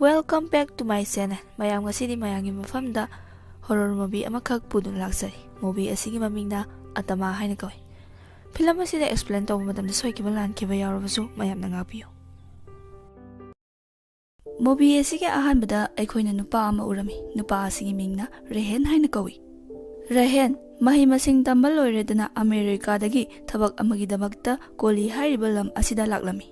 Welcome back to my channel. Mayam ngasidi mayangi mafamda horror movie amakak pudun laksari. Movie asigi mamingna Atama haina kawi. Film asida explain tawu matamda soikiba lan kiba yawrabasu mayam na ngapiyo. Movie asigi ahanbada aikoina nupa ama urami. Nupa asigi mingna Rehen haina kawi. Rehen mahi masing tambal loiredana Amerikadagi thabak amagidamagta koli hairiba lam asida laklami.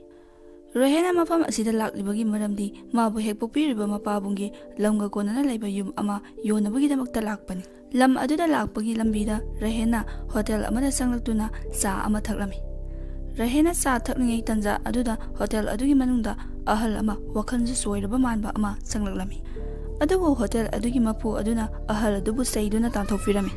Rehen mafam asida laklibagi maramdi mabu hek pokpiriba mapabunggi lamga konana laiba yum ama yonabagidamagta lakpani. Lam aduda lakpagi lambida Rehena hotel amada sanglaktuna sa ama thaklami. Rehena sa thaklingai tanja aduda hotel adugi manungda ahal ama wakhanju soiraba manba ama sanglaklami. Adubu hotel adugi mapu aduna ahal adubu saiduna tanthokpirami.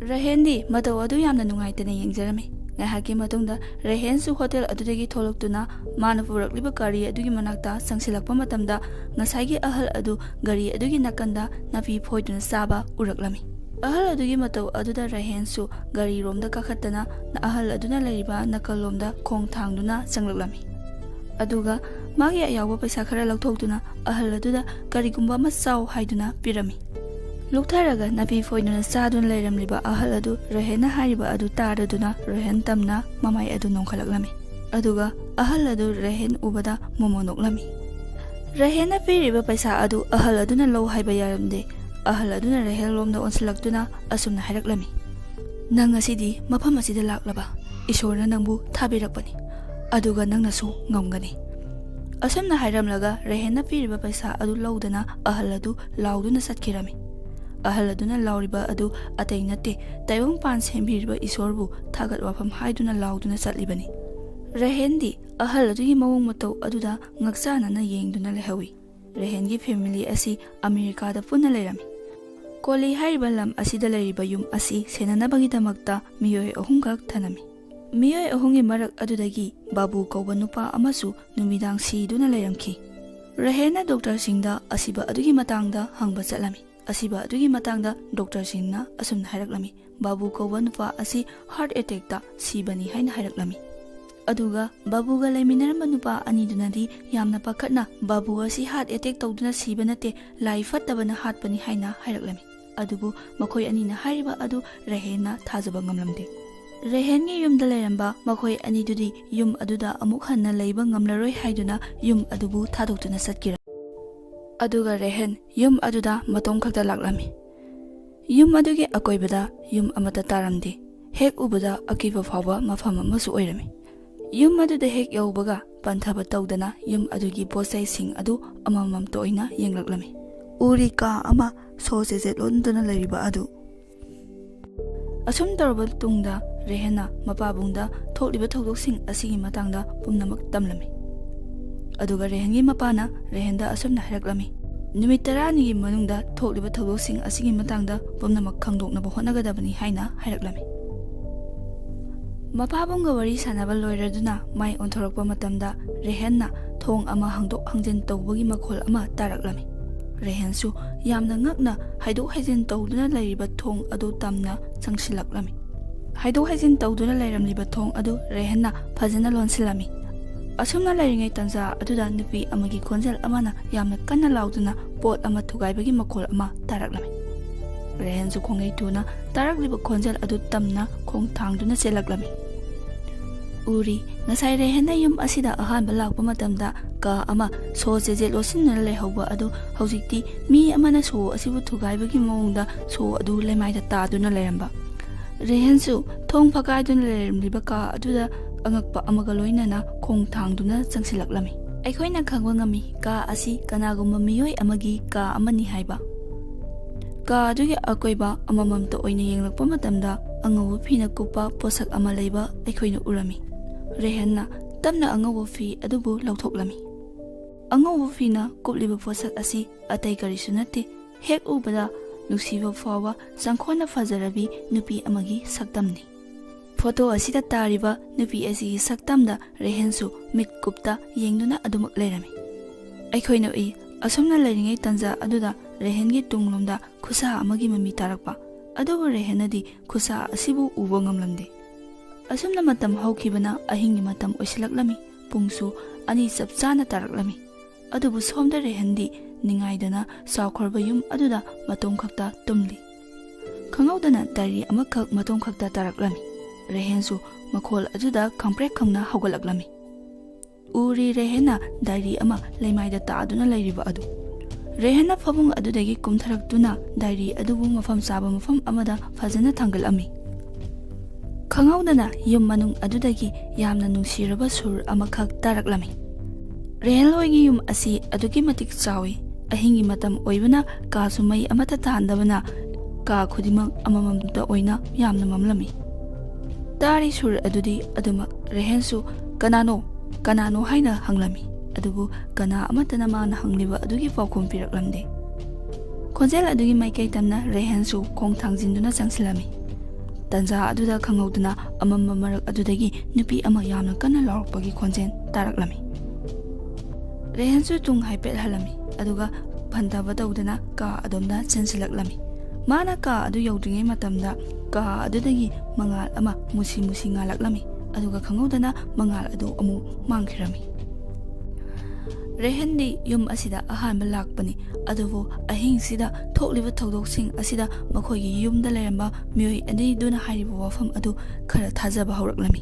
Rehendi mataw adu yamna nungaitana yengjarami. Ngahaki matungda Rehensu hotel adudagi tholoktuna mana purakliba gari adugi manakta sangsilakpa matamda ngasaigi ahal adu gari adugi nakanda napi phoiduna saba uraklami. Ahal adugi mataw aduda Rehensu gari romda kakhatana na ahal aduna lariba nakalomda khong thangduna sanglaklami. Aduga magi ayawa paisa khara lauthoktuna ahal aduda garigumba masau haiduna pirami. Luktaraga napi foiduna sadun lairamliba ahal adu Rehena hariba adu taraduna Rehen tamna mamai adu nongkhalaklami. Aduga ahal adu Rehen ubada momonoklami. Rehena piriba paisa adu ahal aduna low haiba yaramde. Ahal aduna Rehen lomda onsilaktuna asumna hairaklami. Nang asidi mafam asida laklaba isorna nangbu thabirakpani. Aduga nangnasu ngamgani. Asumna hairamlaga Rehena piriba paisa adu lowdana ahal adu lauduna satkirami. Ahal aduna lauriba adu atay nate taibang pan sembiriba isorbu thagat wafam haiduna lauduna satlibani. Rehendi ahal adugi mawong mataw aduda ngaksana na yengduna lehawi. Rehengi family asi Amerikada punna lairami. Koli hariba lam asida lairiba yum asi senanabagidamagta miyoy ahungkak thanami. Miyoy ahungi marak adudagi babu kauba nupa amasu numidang siduna lairamki. Rehena doktor singda asiba adugi matangda hangba satlami. Asiba adugi matangda Dr. Singna asumna hairaklami. Babu kauba nupa asi heart attack ta sibani haina hairaklami. Aduga babuga laiminaramba nupa anidunadi yamna pakhatna babu asi heart attack tawduna siba nate lai fattabana hatpani haina hairaklami. Adubu makhoi anina hairiba adu Rehena thajaba ngamlamde. Rehengi yumda lairamba makhoi anidudi yum aduda amuk hanna laiba ngamlaroi haiduna yum adubu thadokduna satkira. Aduga Rehen yum aduda matong khakta laklami. Yum adugi akoibada yum amata taramdi. Hek ubada akiba fawa mafam amasu oirami. Yum aduda hek yaubaga panthaba tawdana yum adugi posai sing adu amamam toina yenglaklami. Uri ka ama sosejet londuna lariba adu. Asum tarba tungda Rehena mapabungda thokliba thokdoksing asigi matangda pumnamak tamlami. Aduga Rehengi mapana Rehenda asumna hairaklami. Numit 10 manungda thokliba thokdoksing asigi matangda pumnamak khangdoknaba hotnagadabani haina hairaklami. Mapabungga wari sanaba loiraduna mai onthorakpa matamda Rehenna thong ama hangdok hangjen tawbagi makhol ama taraklami. Rehensu yamna ngakna haidok haijin tawduna lairiba thong adu tamna changsilaklami. Haidok haijin tawduna lairamliba thong adu Rehenna phajana lonsilami. Asumna lairingai tanja aduda nupi amagi khonjal amana yamna kanna lauduna pot ama thugaibagi makhol ama taraklami. Rehensu khongai tuna tarakliba khonjal adu tamna khong thangduna chelaklami. Uri ngasai Rehenna yum asida ahanba lakpa matamda ka ama so jeje losinna lehauba adu haujikti mi amana so asibu thugaibagi mawongda so adu lemaida taduna lairamba. Rehensu thong phakaiduna lairamliba ka aduda angakpa amaga loinana khong thangduna changsilaklami. Aikhoina khangwa ngami ka asi kanagumba miyoi amagi ka amani haiba. Ka adugi akoiba amamamta oina yenglakpa matamda angawa phina kupa posak ama leiba aikhoina urami. Rehenna tamna angawa phi adubu lauthoklami. Angawa phina kupliba posak asi atai karisu nate hek ubada nusiba fawa sangkhona fajarabi nupi amagi saktamni. Photo asida tariba nupi asigi saktamda Rehensu mit kupta yengduna adumak lairami. Aikhoina ui asumna lairingai tanja aduda Rehengi tunglomda khusa amagi mami tarakpa. Adubu Rehenadi khusa asibu uba ngamlamde. Asumna matam haukibana ahingi matam oisilaklami. Pungsu ani sapchana taraklami. ꯑꯗꯨꯕꯨ ꯁꯣꯝꯗ ꯔꯦꯍꯟꯗꯤ ꯅꯤꯡꯉꯥꯏꯗꯅ ꯁꯥꯎꯈ꯭ꯔꯕ ꯌꯨꯝ ꯑꯗꯨꯗ ꯃꯇꯣꯝ ꯈꯛꯇ ꯇꯨꯝꯂꯤ꯫ ꯈꯪꯍꯧꯗꯅ dairy ꯑꯃꯈꯛ ꯃꯇꯣꯝ ꯈꯛꯇ ꯇꯥꯔꯛꯂꯝꯃꯤ꯫ ꯔꯦꯍꯦꯟꯁꯨ ꯃꯈꯣꯜ ꯑꯗꯨꯗ ꯈꯪꯄ꯭ꯔꯦꯛ ꯈꯪꯅ ꯍꯧꯒꯠꯂꯛꯂꯝꯃꯤ꯫ ꯎꯔꯤ ꯔꯦꯍꯦꯟꯅ ꯗꯥꯏꯔꯤ ꯑꯃ ꯂꯩꯃꯥꯏꯗ ꯇꯥꯗꯨꯅ ꯂꯩꯔꯤꯕ ꯑꯗꯨ꯫ ꯔꯦꯍꯦꯟꯅ ꯐꯃꯨꯡ ꯑꯗꯨꯗꯒꯤ ꯀꯨꯝꯊꯔꯛꯇꯨꯅ ꯗꯥꯏꯔꯤ ꯑꯗꯨꯕꯨ ꯃꯐꯝ ꯆꯥꯕ ꯃꯐꯝ ꯑꯃꯗ ꯐꯖꯅ ꯊꯥꯡꯒꯠꯂꯝꯃꯤ꯫ ꯈꯪꯍꯧꯗꯅ ꯌꯨꯝ ꯃꯅꯨꯡ ꯑꯗꯨꯗꯒꯤ ꯌꯥꯝꯅ ꯅꯨꯡꯁꯤꯔꯕ ꯁꯨꯔ ꯑꯃꯈꯛ ꯇꯥꯔꯛꯂꯝꯃꯤ꯫ ꯔꯦꯍꯦꯟ ꯍꯣꯏꯒꯤ ꯌꯨꯝ ꯑꯁꯤ ꯑꯗꯨꯛꯀꯤ ꯃꯇꯤꯛ ꯆꯥꯎꯏ꯫ ꯑꯍꯤꯡꯒꯤ ꯃꯇꯝ ꯑꯣꯏꯕꯅ ꯀꯥꯁꯨ ꯃꯩ ꯑꯃꯠꯇ ꯊꯥꯟꯗꯕꯅ ꯀꯥ ꯈꯨꯗꯤꯡꯃꯛ ꯑꯃꯃꯝꯇ ꯑꯣꯏꯅ ꯌꯥꯝꯅ ꯃꯝꯂꯝꯃꯤ꯫ ꯇꯥꯔꯤ ꯁꯨꯔ ꯑꯗꯨꯗꯤ ꯑꯗꯨꯃꯛ ꯔꯦꯍꯦꯟꯁꯨ ꯀꯅꯥꯅꯣ ꯀꯅꯥꯅꯣ ꯍꯥꯏꯅ ꯍꯪꯂꯝꯃꯤ꯫ ꯑꯗꯨꯕꯨ ꯀꯅꯥ ꯑꯃꯠꯇꯅ ꯃꯥꯅ ꯍꯪꯂꯤꯕ ꯑꯗꯨꯒꯤ ꯄꯥꯎꯈꯨꯝ ꯄꯤꯔꯛꯂꯝꯗꯦ꯫ ꯈꯣꯟꯖꯦꯜ ꯑꯗꯨꯒꯤ ꯃꯥꯏꯀꯩ ꯇꯝꯅ ꯔꯦꯍꯦꯟꯁꯨ ꯈꯣꯡ ꯊꯥꯡꯖꯤꯟꯗꯨꯅ ꯆꯪꯁꯤꯜꯂꯝꯃꯤ꯫ ꯇꯟꯖꯥ ꯑꯗꯨꯗ ꯈꯪꯍꯧꯗꯅ ꯑꯃꯝꯕ ꯃꯔꯛ ꯑꯗꯨꯗꯒꯤ ꯅꯨꯄꯤ ꯑꯃ ꯌꯥꯝꯅ ꯀꯟꯅ ꯂꯥꯎꯔꯛꯄꯒꯤ ꯈꯣꯟꯖꯦꯜ ꯇꯥꯔꯛꯂꯝꯃꯤ꯫ ꯔꯦꯍꯦꯟꯁꯨ ꯇꯨꯡ ꯍꯥꯏꯐꯦꯠ ꯍꯜꯂꯝꯃꯤ ꯑꯗꯨꯒ ꯐꯟꯊꯕ ꯇꯧꯗꯅ ꯀꯥ ꯑꯗꯣꯝꯗ ꯆꯦꯟꯁꯤꯜꯂꯛꯂꯝꯃꯤ꯫ ꯃꯥꯅ ꯀꯥ ꯑꯗꯨ ꯌꯧꯗ꯭ꯔꯤꯉꯩ ꯃꯇꯝꯗ ꯀꯥ ꯑꯗꯨꯗꯒꯤ ꯃꯉꯥꯜ ꯑꯃ ꯃꯨꯁꯤ ꯃꯨꯁꯤ ꯉꯥꯜꯂꯛꯂꯝꯃꯤ ꯑꯗꯨꯒ ꯈꯪꯍꯧꯗꯅ ꯃꯉꯥꯜ ꯑꯗꯨ ꯑꯃꯨꯛ ꯃꯥꯡꯈꯤꯔꯝꯃꯤ꯫ ꯔꯦꯍꯦꯟꯗꯤ ꯌꯨꯝ ꯑꯁꯤꯗ ꯑꯍꯥꯟꯕ ꯂꯥꯛꯄꯅꯤ ꯑꯗꯨꯕꯨ ꯑꯍꯤꯡꯁꯤꯗ ꯊꯣꯛꯂꯤꯕ ꯊꯧꯗꯣꯛꯁꯤꯡ ꯑꯁꯤꯗ ꯃꯈꯣꯏꯒꯤ ꯌꯨꯝꯗ ꯂꯩꯔꯝꯕ ꯃꯤꯑꯣꯏ ꯑꯅꯤꯗꯨꯅ ꯍꯥꯏꯔꯤꯕ ꯋꯥꯐꯝ ꯑꯗꯨ ꯈꯔ ꯊꯥꯖꯕ ꯍꯧꯔꯛꯂꯝꯃꯤ꯫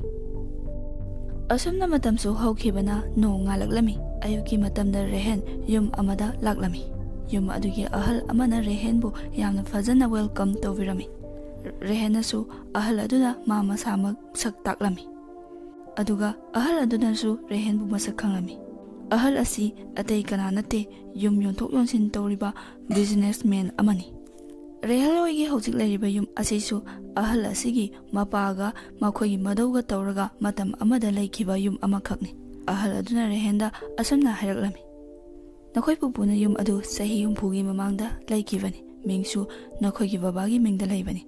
ꯑꯁꯨꯝꯅ ꯃꯇꯝꯁꯨ ꯍꯧꯈꯤꯕꯅ ꯅꯣꯡ ꯉꯥꯜꯂꯛꯂꯝꯃꯤ꯫ ꯑꯌꯨꯛꯀꯤ ꯃꯇꯝꯗ ꯔꯦꯍꯦꯟ ꯌꯨꯝ ꯑꯃꯗ ꯂꯥꯛꯂꯝꯃꯤ꯫ ꯌꯨꯝ ꯑꯗꯨꯒꯤ ꯑꯍꯜ ꯑꯃꯅ ꯔꯦꯍꯦꯟꯕꯨ ꯌꯥꯝꯅ ꯐꯖꯅ ꯋꯦꯜꯀꯝ ꯇꯧꯕꯤꯔꯝꯃꯤ꯫ ꯔꯦꯍꯦꯟꯅꯁꯨ ꯑꯍꯜ ꯑꯗꯨꯗ ꯃꯥ ꯃꯁꯥꯃꯛ ꯁꯛ ꯇꯥꯛꯂꯝꯃꯤ ꯑꯗꯨꯒ ꯑꯍꯜ ꯑꯗꯨꯅꯁꯨ ꯔꯦꯍꯦꯟꯕꯨ ꯃꯁꯛ ꯈꯪꯂꯝꯃꯤ꯫ ꯑꯍꯜ ꯑꯁꯤ ꯑꯇꯩ ꯀꯅꯥ ꯅꯠꯇꯦ ꯌꯨꯝ ꯌꯣꯟꯊꯣꯛ ꯌꯣꯟꯁꯤꯟ ꯇꯧꯔꯤꯕ ꯕꯤꯖꯤꯅꯦꯁꯃꯦꯟ ꯑꯃꯅꯤ꯫ ꯔꯦꯍꯦꯟ ꯍꯣꯏꯒꯤ ꯍꯧꯖꯤꯛ ꯂꯩꯔꯤꯕ ꯌꯨꯝ ꯑꯁꯤꯁꯨ ꯑꯍꯜ ꯑꯁꯤꯒꯤ ꯃꯄꯥꯒ ꯃꯈꯣꯏꯒꯤ ꯃꯙꯧꯒ ꯇꯧꯔꯒ ꯃꯇꯝ ꯑꯃꯗ ꯂꯩꯈꯤꯕ ꯌꯨꯝ ꯑꯃꯈꯛꯅꯤ꯫ ꯑꯍꯜ ꯑꯗꯨꯅ ꯔꯦꯍꯦꯟꯗ ꯑꯁꯨꯝꯅ ꯍꯥꯏꯔꯛꯂꯝꯃꯤ꯫ ꯅꯈꯣꯏ ꯄꯨꯄꯨꯅ ꯌꯨꯝ ꯑꯗꯨ ꯆꯍꯤ 60ꯒꯤ ꯃꯃꯥꯡꯗ ꯂꯩꯈꯤꯕꯅꯤ꯫ ꯃꯤꯡꯁꯨ ꯅꯈꯣꯏꯒꯤ ꯕꯕꯥꯒꯤ ꯃꯤꯡꯗ ꯂꯩꯕꯅꯤ꯫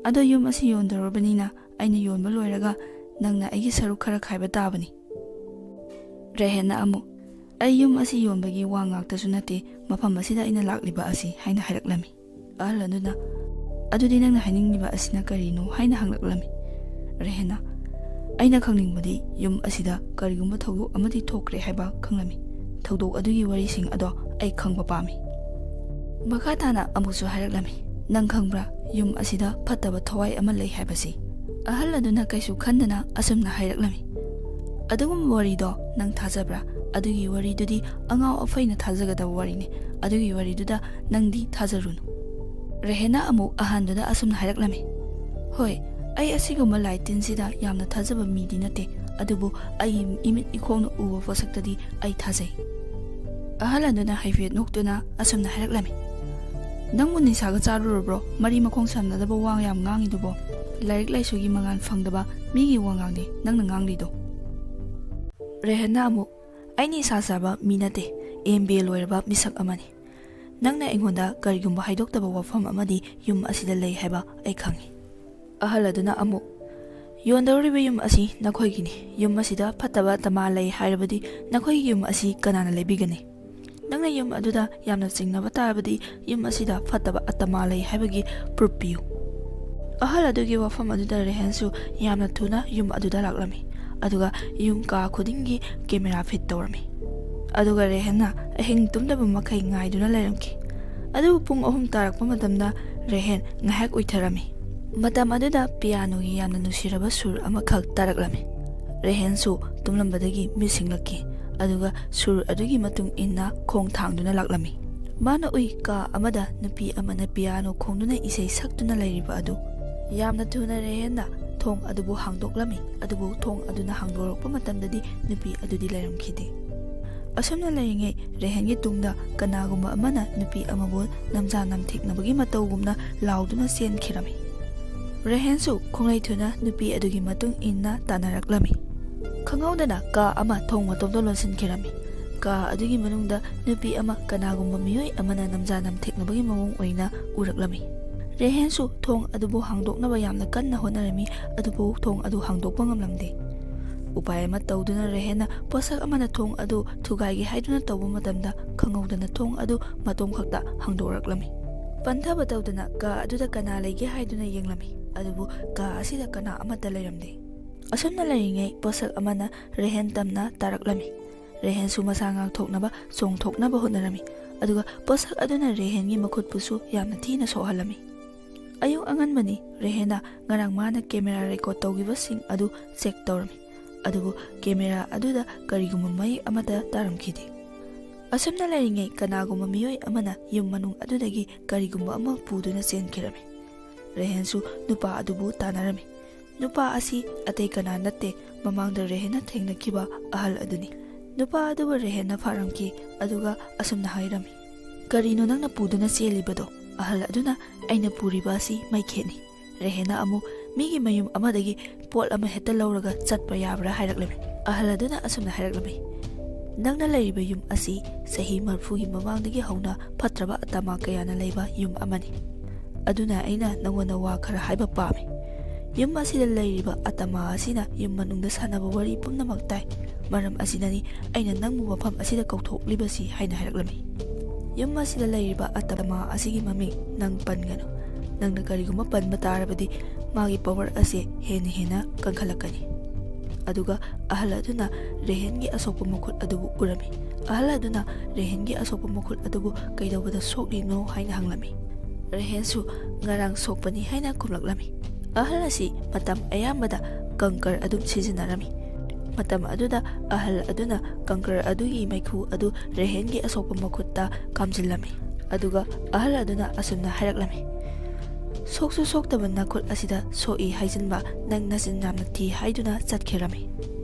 ꯑꯗꯣ ꯌꯨꯝ ꯑꯁꯤ ꯌꯣꯟꯗꯧꯔꯕꯅꯤꯅ ꯑꯩꯅ ꯌꯣꯟꯕ ꯂꯣꯏꯔꯒ ꯅꯪꯅ ꯑꯩꯒꯤ ꯁꯔꯨꯛ ꯈꯔ ꯈꯥꯏꯕ ꯇꯥꯕꯅꯤ꯫ ꯔꯦꯍꯦꯟꯅ ꯑꯃꯨꯛ ꯑꯩ ꯌꯨꯝ ꯑꯁꯤ ꯌꯣꯟꯕꯒꯤ ꯋꯥ ꯉꯥꯛꯇꯁꯨ ꯅꯠꯇꯦ ꯃꯐꯝ ꯑꯁꯤꯗ ꯑꯩꯅ ꯂꯥꯛꯂꯤꯕ ꯑꯁꯤ ꯍꯥꯏꯅ ꯍꯥꯏꯔꯛꯂꯝꯃꯤ꯫ ꯑꯍꯜ ꯑꯗꯨꯅ ꯑꯗꯨꯗꯤ ꯅꯪꯅ ꯍꯥꯏꯅꯤꯡꯂꯤꯕ ꯑꯁꯤꯅ ꯀꯔꯤꯅꯣ ꯍꯥꯏꯅ ꯍꯪꯂꯛꯂꯝꯃꯤ꯫ ꯔꯦꯍꯦꯟꯅ ꯑꯩꯅ ꯈꯪꯅꯤꯡꯕꯗꯤ ꯌꯨꯝ ꯑꯁꯤꯗ ꯀꯔꯤꯒꯨꯝꯕ ꯊꯧꯗꯣꯛ ꯑꯃꯗꯤ ꯊꯣꯛꯈ꯭ꯔꯦ ꯍꯥꯏꯕ ꯈꯪꯂꯝꯃꯤ꯫ ꯊꯧꯗꯣꯛ ꯑꯗꯨꯒꯤ ꯋꯥꯔꯤꯁꯤꯡ ꯑꯗꯣ ꯑꯩ ꯈꯪꯕ ꯄꯥꯝꯃꯤ꯫ ꯃꯈꯥ ꯇꯥꯅ ꯑꯃꯨꯛꯁꯨ ꯍꯥꯏꯔꯛꯂꯝꯃꯤ꯫ ꯅꯪ ꯈꯪꯕ꯭ꯔꯥ ꯌꯨꯝ ꯑꯁꯤꯗ ꯐꯠꯇꯕ ꯊꯋꯥꯏ ꯑꯃ ꯂꯩ ꯍꯥꯏꯕꯁꯤ? ꯑꯍꯜ ꯑꯗꯨꯅ ꯀꯩꯁꯨ ꯈꯟꯗꯅ ꯑꯁꯨꯝꯅ ꯍꯥꯏꯔꯛꯂꯝꯃꯤ꯫ ꯑꯗꯨꯒꯨꯝꯕ ꯋꯥꯔꯤꯗꯣ ꯅꯪ ꯊꯥꯖꯕ꯭ꯔꯥ? ꯑꯗꯨꯒꯤ ꯋꯥꯔꯤꯗꯨꯗꯤ ꯑꯉꯥꯎ ꯑꯐꯩꯅ ꯊꯥꯖꯒꯗꯕ ꯋꯥꯔꯤꯅꯤ꯫ ꯑꯗꯨꯒꯤ ꯋꯥꯔꯤꯗꯨꯗ ꯅꯪꯗꯤ ꯊꯥꯖꯔꯨꯅꯨ꯫ ꯔꯦꯍꯦꯟꯅ ꯑꯃꯨꯛ ꯑꯍꯟꯗꯨꯗ ꯑꯁꯨꯝꯅ ꯍꯥꯏꯔꯛꯂꯝꯃꯤ꯫ ꯍꯣꯏ ꯑꯩ ꯑꯁꯤꯒꯨꯝꯕ ꯂꯥꯏ ꯇꯤꯟꯁꯤꯗ ꯌꯥꯝꯅ ꯊꯥꯖꯕ ꯃꯤꯗꯤ ꯅꯠꯇꯦ ꯑꯗꯨꯕꯨ ꯑꯩ ꯏꯃꯤꯠ ꯏꯈꯣꯡꯅ ꯎꯕ ꯄꯣꯠꯁꯛꯇꯗꯤ ꯑꯩ ꯊꯥꯖꯩ꯫ ꯑꯍꯜ ꯑꯗꯨꯅ ꯍꯥꯏꯐꯦꯠ ꯅꯣꯛꯇꯨꯅ ꯑꯁꯨꯝꯅ ꯍꯥꯏꯔꯛꯂꯝꯃꯤ꯫ ꯅꯪꯕꯨ ꯅꯤꯁꯥꯒ ꯆꯥꯔꯨꯔꯕ꯭ꯔꯣ? ꯃꯔꯤ ꯃꯈꯣꯡ ꯁꯝꯅꯗꯕ ꯋꯥ ꯌꯥꯝ ꯉꯥꯡꯉꯤꯗꯨꯕꯣ? ꯂꯥꯏꯔꯤꯛ ꯂꯥꯏꯁꯨꯒꯤ ꯃꯉꯥꯜ ꯐꯪꯗꯕ ꯃꯤꯒꯤ ꯋꯥꯉꯥꯡꯅꯤ ꯅꯪꯅ ꯉꯥꯡꯂꯤꯗꯣ꯫ ꯔꯦꯍꯦꯟꯅ ꯑꯃꯨꯛ ꯑꯩ ꯅꯤꯁꯥ ꯆꯥꯕ ꯃꯤ ꯅꯠꯇꯦ MBA ꯂꯣꯏꯔꯕ ꯃꯤꯁꯛ ꯑꯃꯅꯤ꯫ ꯅꯪꯅ ꯑꯩꯉꯣꯟꯗ ꯀꯔꯤꯒꯨꯝꯕ ꯍꯥꯏꯗꯣꯛꯇꯕ ꯋꯥꯐꯝ ꯑꯃꯗꯤ ꯌꯨꯝ ꯑꯁꯤꯗ ꯂꯩ ꯍꯥꯏꯕ ꯑꯩ ꯈꯪꯏ꯫ ꯑꯍꯜ ꯑꯗꯨꯅ ꯑꯃꯨꯛ ꯌꯣꯟꯗꯧꯔꯤꯕ ꯌꯨꯝ ꯑꯁꯤ ꯅꯈꯣꯏꯒꯤꯅꯤ꯫ ꯌꯨꯝ ꯑꯁꯤꯗ ꯐꯠꯇꯕ ꯇꯃꯥ ꯂꯩ ꯍꯥꯏꯔꯕꯗꯤ ꯅꯈꯣꯏꯒꯤ ꯌꯨꯝ ꯑꯁꯤ ꯀꯅꯥꯅ ꯂꯩꯕꯤꯒꯅꯤ? ꯅꯪꯅ ꯌꯨꯝ ꯑꯗꯨꯗ ꯌꯥꯝꯅ ꯆꯤꯡꯅꯕ ꯇꯥꯔꯕꯗꯤ ꯌꯨꯝ ꯑꯁꯤꯗ ꯐꯠꯇꯕ ꯑꯇꯃꯥ ꯂꯩ ꯍꯥꯏꯕꯒꯤ ꯄ꯭ꯔꯨꯞ ꯄꯤꯌꯨ꯫ ꯑꯍꯜ ꯑꯗꯨꯒꯤ ꯋꯥꯐꯝ ꯑꯗꯨꯗ ꯔꯦꯍꯦꯟꯁꯨ ꯌꯥꯝꯅ ꯊꯨꯅ ꯌꯨꯝ ꯑꯗꯨꯗ ꯂꯥꯛꯂꯝꯃꯤ ꯑꯗꯨꯒ ꯌꯨꯝ ꯀꯥ ꯈꯨꯗꯤꯡꯒꯤ ꯀꯦꯃꯦꯔꯥ ꯐꯤꯠ ꯇꯧꯔꯝꯃꯤ꯫ ꯑꯗꯨꯒ ꯔꯦꯍꯦꯟꯅ ꯑꯍꯤꯡ ꯇꯨꯝꯗꯕ ꯃꯈꯩ ꯉꯥꯏꯗꯨꯅ ꯂꯩꯔꯝꯈꯤ꯫ ꯑꯗꯨꯕꯨ ꯄꯨꯡ 3 ꯇꯥꯔꯛꯄ ꯃꯇꯝꯗ ꯔꯦꯍꯦꯟ ꯉꯥꯏꯍꯥꯛ ꯎꯏꯊꯔꯝꯃꯤ꯫ ꯃꯇꯝ ꯑꯗꯨꯗ ꯄꯤꯌꯥꯅꯣꯒꯤ ꯌꯥꯝꯅ ꯅꯨꯡꯁꯤꯔꯕ ꯁꯨꯔ ꯑꯃꯈꯛ ꯇꯥꯔꯛꯂꯝꯃꯤ꯫ ꯔꯦꯍꯦꯟꯁꯨ ꯇꯨꯝꯂꯝꯕꯗꯒꯤ ꯃꯤꯠ ꯁꯤꯡꯂꯛꯈꯤ ꯑꯗꯨꯒ ꯁꯨꯔ ꯑꯗꯨꯒꯤ ꯃꯇꯨꯡ ꯏꯟꯅ ꯈꯣꯡ ꯊꯥꯡꯗꯨꯅ ꯂꯥꯛꯂꯝꯃꯤ꯫ ꯃꯥꯅ ꯎꯏ ꯀꯥ ꯑꯃꯗ ꯅꯨꯄꯤ ꯑꯃꯅ ꯄꯤꯌꯥꯅꯣ ꯈꯣꯡꯗꯨꯅ ꯏꯁꯩ ꯁꯛꯇꯨꯅ ꯂꯩꯔꯤꯕ ꯑꯗꯨ꯫ ꯌꯥꯝꯅ ꯊꯨꯅ ꯔꯦꯍꯦꯟꯅ ꯊꯣꯡ ꯑꯗꯨꯕꯨ ꯍꯥꯡꯗꯣꯛꯂꯝꯃꯤ ꯑꯗꯨꯕꯨ ꯊꯣꯡ ꯑꯗꯨꯅ ꯍꯥꯡꯗꯣꯔꯛꯄ ꯃꯇꯝꯗꯗꯤ ꯅꯨꯄꯤ ꯑꯗꯨꯗꯤ ꯂꯩꯔꯝꯈꯤꯗꯦ꯫ ꯑꯁꯨꯝꯅ ꯂꯩꯔꯤꯉꯩ ꯔꯦꯍꯦꯟꯒꯤ ꯇꯨꯡꯗ ꯀꯅꯥꯒꯨꯝꯕ ꯑꯃꯅ ꯅꯨꯄꯤ ꯑꯃꯕꯨ ꯅꯝꯖꯥ ꯅꯝꯊꯦꯛꯅꯕꯒꯤ ꯃꯇꯧꯒꯨꯝꯅ ꯂꯥꯎꯗꯨꯅ ꯆꯦꯟꯈꯤꯔꯝꯃꯤ꯫ ꯔꯦꯍꯦꯟꯁꯨ ꯈꯣꯡꯂꯩ ꯊꯨꯅ ꯅꯨꯄꯤ ꯑꯗꯨꯒꯤ ꯃꯇꯨꯡ ꯏꯟꯅ ꯇꯥꯟꯅꯔꯛꯂꯝꯃꯤ꯫ ꯈꯪꯍꯧꯗꯅ ꯀꯥ ꯑꯃ ꯊꯣꯡ ꯃꯇꯣꯝꯗ ꯂꯣꯟꯁꯤꯟꯈꯤꯔꯝꯃꯤ꯫ ꯀꯥ ꯑꯗꯨꯒꯤ ꯃꯅꯨꯡꯗ ꯅꯨꯄꯤ ꯑꯃ ꯀꯅꯥꯒꯨꯝꯕ ꯃꯤꯑꯣꯏ ꯑꯃꯅ ꯅꯝꯖꯥ ꯅꯝꯊꯦꯛꯅꯕꯒꯤ ꯃꯑꯣꯡ ꯑꯣꯏꯅ ꯎꯔꯛꯂꯝꯃꯤ꯫ ꯔꯦꯍꯦꯟꯁꯨ ꯊꯣꯡ ꯑꯗꯨꯕꯨ ꯍꯥꯡꯗꯣꯛꯅꯕ ꯌꯥꯝꯅ ꯀꯟꯅ ꯍꯣꯠꯅꯔꯝꯃꯤ ꯑꯗꯨꯕꯨ ꯊꯣꯡ ꯑꯗꯨ ꯍꯥꯡꯗꯣꯛꯄ ꯉꯝꯂꯝꯗꯦ꯫ ꯎꯄꯥꯏ ꯑꯃ ꯇꯧꯗꯨꯅ ꯔꯦꯍꯦꯟꯅ ꯄꯣꯠꯁꯛ ꯑꯃꯅ ꯊꯣꯡ ꯑꯗꯨ ꯊꯨꯒꯥꯏꯒꯦ ꯍꯥꯏꯗꯨꯅ ꯇꯧꯕ ꯃꯇꯝꯗ ꯈꯪꯍꯧꯗꯅ ꯊꯣꯡ ꯑꯗꯨ ꯃꯇꯣꯝ ꯈꯛꯇ ꯍꯥꯡꯗꯣꯔꯛꯂꯝꯃꯤ꯫ ꯄꯟꯊꯕ ꯇꯧꯗꯨꯅ ꯀꯥ ꯑꯗꯨꯗ ꯀꯅꯥ ꯂꯩꯒꯦ ꯍꯥꯏꯗꯨꯅ ꯌꯦꯡꯂꯝꯃꯤ ꯑꯗꯨꯕꯨ ꯀꯥ ꯑꯁꯤꯗ ꯀꯅꯥ ꯑꯃꯠꯇ ꯂꯩꯔꯝꯗꯦ꯫ ꯑꯁꯨꯝꯅ ꯂꯩꯔꯤꯉꯩ ꯄꯣꯠꯁꯛ ꯑꯃꯅ ꯔꯦꯍꯦꯟ ꯇꯝꯅ ꯇꯥꯔꯛꯂꯝꯃꯤ꯫ ꯔꯦꯍꯦꯟꯁꯨ ꯃꯁꯥ ꯉꯥꯛꯊꯣꯛꯅꯕ ꯆꯣꯡꯊꯣꯛꯅꯕ ꯍꯣꯠꯅꯔꯝꯃꯤ ꯑꯗꯨꯒ ꯄꯣꯠꯁꯛ ꯑꯗꯨꯅ ꯔꯦꯍꯦꯟꯒꯤ ꯃꯈꯨꯠꯄꯨꯁꯨ ꯌꯥꯝꯅ ꯊꯤꯅ ꯁꯣꯛꯍꯜꯂꯝꯃꯤ꯫ ꯑꯌꯨꯛ ꯑꯉꯟꯕꯅꯤ ꯔꯦꯍꯦꯟꯅ ꯉꯔꯥꯡ ꯃꯥꯅ ꯀꯦꯃꯦꯔꯥ ꯔꯦꯀꯣꯔꯗ ꯇꯧꯈꯤꯕꯁꯤꯡ ꯑꯗꯨ ꯆꯦꯛ ꯇꯧꯔꯝꯃꯤ ꯑꯗꯨꯕꯨ ꯀꯦꯃꯦꯔꯥ ꯑꯗꯨꯗ ꯀꯔꯤꯒꯨꯝꯕ ꯃꯌꯦꯛ ꯑꯃꯠꯇ ꯇꯥꯔꯝꯈꯤꯗꯦ꯫ ꯑꯁꯨꯝꯅ ꯂꯩꯔꯤꯉꯩ ꯀꯅꯥꯒꯨꯝꯕ ꯃꯤꯑꯣꯏ ꯑꯃꯅ ꯌꯨꯝ ꯃꯅꯨꯡ ꯑꯗꯨꯗꯒꯤ ꯀꯔꯤꯒꯨꯝꯕ ꯑꯃ ꯄꯨꯗꯨꯅ ꯆꯦꯟꯈꯤꯔꯝꯃꯤ꯫ ꯔꯦꯍꯦꯟꯁꯨ ꯅꯨꯄꯥ ꯑꯗꯨꯕꯨ ꯇꯥꯟꯅꯔꯝꯃꯤ꯫ ꯅꯨꯄꯥ ꯑꯁꯤ ꯑꯇꯩ ꯀꯅꯥ ꯅꯠꯇꯦ ꯃꯃꯥꯡꯗ ꯔꯦꯍꯦꯟꯅ ꯊꯦꯡꯅꯈꯤꯕ ꯑꯍꯜ ꯑꯗꯨꯅꯤ꯫ ꯅꯨꯄꯥ ꯑꯗꯨꯕꯨ ꯔꯦꯍꯦꯟꯅ ꯐꯥꯔꯝꯈꯤ ꯑꯗꯨꯒ ꯑꯁꯨꯝꯅ ꯍꯥꯏꯔꯝꯃꯤ, "ꯀꯔꯤꯅꯣ ꯅꯪꯅ ꯄꯨꯗꯨꯅ ꯆꯦꯜꯂꯤꯕꯗꯣ?" ꯑꯍꯜ ꯑꯗꯨꯅ, "ꯑꯩꯅ ꯄꯨꯔꯤꯕ ꯑꯁꯤ ꯃꯩꯈꯦꯠꯅꯤ." ꯔꯦꯍꯦꯟꯅ ꯑꯃꯨꯛ ꯃꯤꯒꯤ ꯃꯌꯨꯝ ꯑꯃꯗꯒꯤ ꯄꯣꯠ ꯑꯃ ꯍꯦꯛꯇ ꯂꯧꯔꯒ ꯆꯠꯄ ꯌꯥꯕ꯭ꯔꯥ ꯍꯥꯏꯔꯛꯂꯝꯃꯤ꯫ ꯑꯍꯜ ꯑꯗꯨꯅ ꯑꯁꯨꯝꯅ ꯍꯥꯏꯔꯛꯂꯝꯃꯤ, "ꯅꯪꯅ ꯂꯩꯔꯤꯕ ꯌꯨꯝ ꯑꯁꯤ ꯆꯍꯤ 40ꯒꯤ ꯃꯃꯥꯡꯗꯒꯤ ꯍꯧꯅ ꯐꯠꯇ꯭ꯔꯕ ꯑꯇꯃꯥ ꯀꯌꯥꯅ ꯂꯩꯕ ꯌꯨꯝ ꯑꯃꯅꯤ꯫ ꯑꯗꯨꯅ ꯑꯩꯅ ꯅꯪꯉꯣꯟꯗ ꯋꯥ ꯈꯔ ꯍꯥꯏꯕ ꯄꯥꯝꯃꯤ꯫ ꯌꯨꯝ ꯑꯁꯤꯗ ꯂꯩꯔꯤꯕ ꯑꯇꯃꯥ ꯑꯁꯤꯅ ꯌꯨꯝ ꯃꯅꯨꯡꯗ ꯁꯥꯟꯅꯕ ꯋꯥꯔꯤ ꯄꯨꯝꯅꯃꯛ ꯇꯥꯏ꯫ ꯃꯔꯝ ꯑꯁꯤꯅꯅꯤ ꯑꯩꯅ ꯅꯪꯕꯨ ꯃꯐꯝ ꯑꯁꯤꯗ ꯀꯧꯊꯣꯛꯂꯤꯕꯁꯤ" ꯍꯥꯏꯅ ꯍꯥꯏꯔꯛꯂꯝꯃꯤ꯫ "ꯌꯨꯝ ꯑꯁꯤꯗ ꯂꯩꯔꯤꯕ ꯑꯇꯃꯥ ꯑꯁꯤꯒꯤ ꯃꯃꯤꯡ ꯅꯪ ꯄꯟꯒꯅꯨ꯫ ꯅꯪꯅ ꯀꯔꯤꯒꯨꯝꯕ ꯄꯟꯕ ꯇꯥꯔꯕꯗꯤ ꯃꯥꯒꯤ ꯄꯋꯥꯔ ꯑꯁꯤ ꯍꯦꯟꯅ ꯀꯟꯈꯠꯂꯛꯀꯅꯤ꯫ ꯑꯗꯨꯒ ꯑꯍꯜ ꯑꯗꯨꯅ ꯔꯦꯍꯦꯟꯒꯤ ꯑꯁꯣꯛꯄ ꯃꯈꯨꯠ ꯑꯗꯨꯕꯨ ꯎꯔꯝꯃꯤ꯫ ꯑꯍꯜ ꯑꯗꯨꯅ ꯔꯦꯍꯦꯟꯒꯤ ꯑꯁꯣꯛꯄ ꯃꯈꯨꯠ ꯑꯗꯨꯕꯨ ꯀꯩꯗꯧꯕꯗ ꯁꯣꯛꯂꯤꯅꯣ ꯍꯥꯏꯅ ꯍꯪꯂꯝꯃꯤ꯫ ꯔꯦꯍꯦꯟꯁꯨ "ꯉꯔꯥꯡ ꯁꯣꯛꯄꯅꯤ" ꯍꯥꯏꯅ ꯈꯨꯝꯂꯛꯂꯝꯃꯤ꯫ ꯑꯍꯜ ꯑꯁꯤ ꯃꯇꯝ ꯑꯌꯥꯝꯕꯗ ꯀꯪꯀꯔ ꯑꯗꯨꯝ ꯁꯤꯖꯤꯟꯅꯔꯝꯃꯤ꯫ ꯃꯇꯝ ꯑꯗꯨꯗ ꯑꯍꯜ ꯑꯗꯨꯅ ꯀꯪꯀꯔ ꯑꯗꯨꯒꯤ ꯃꯩꯈꯨ ꯑꯗꯨ ꯔꯦꯍꯦꯟꯒꯤ ꯑꯁꯣꯛꯄ ꯃꯈꯨꯠꯇ ꯀꯥꯝꯖꯤꯜꯂꯝꯃꯤ ꯑꯗꯨꯒ ꯑꯍꯜ ꯑꯗꯨꯅ ꯑꯁꯨꯝꯅ ꯍꯥꯏꯔꯛꯂꯝꯃꯤ, "ꯁꯣꯛꯁꯨ ꯁꯣꯛꯇꯕ ꯅꯈꯨꯠ ꯑꯁꯤꯗ ꯁꯣꯛꯏ ꯍꯥꯏꯖꯤꯟꯕ ꯅꯪ ꯅꯆꯤꯟ ꯌꯥꯝꯅ ꯊꯤ" ꯍꯥꯏꯗꯨꯅ ꯆꯠꯈꯤꯔꯝꯃꯤ꯫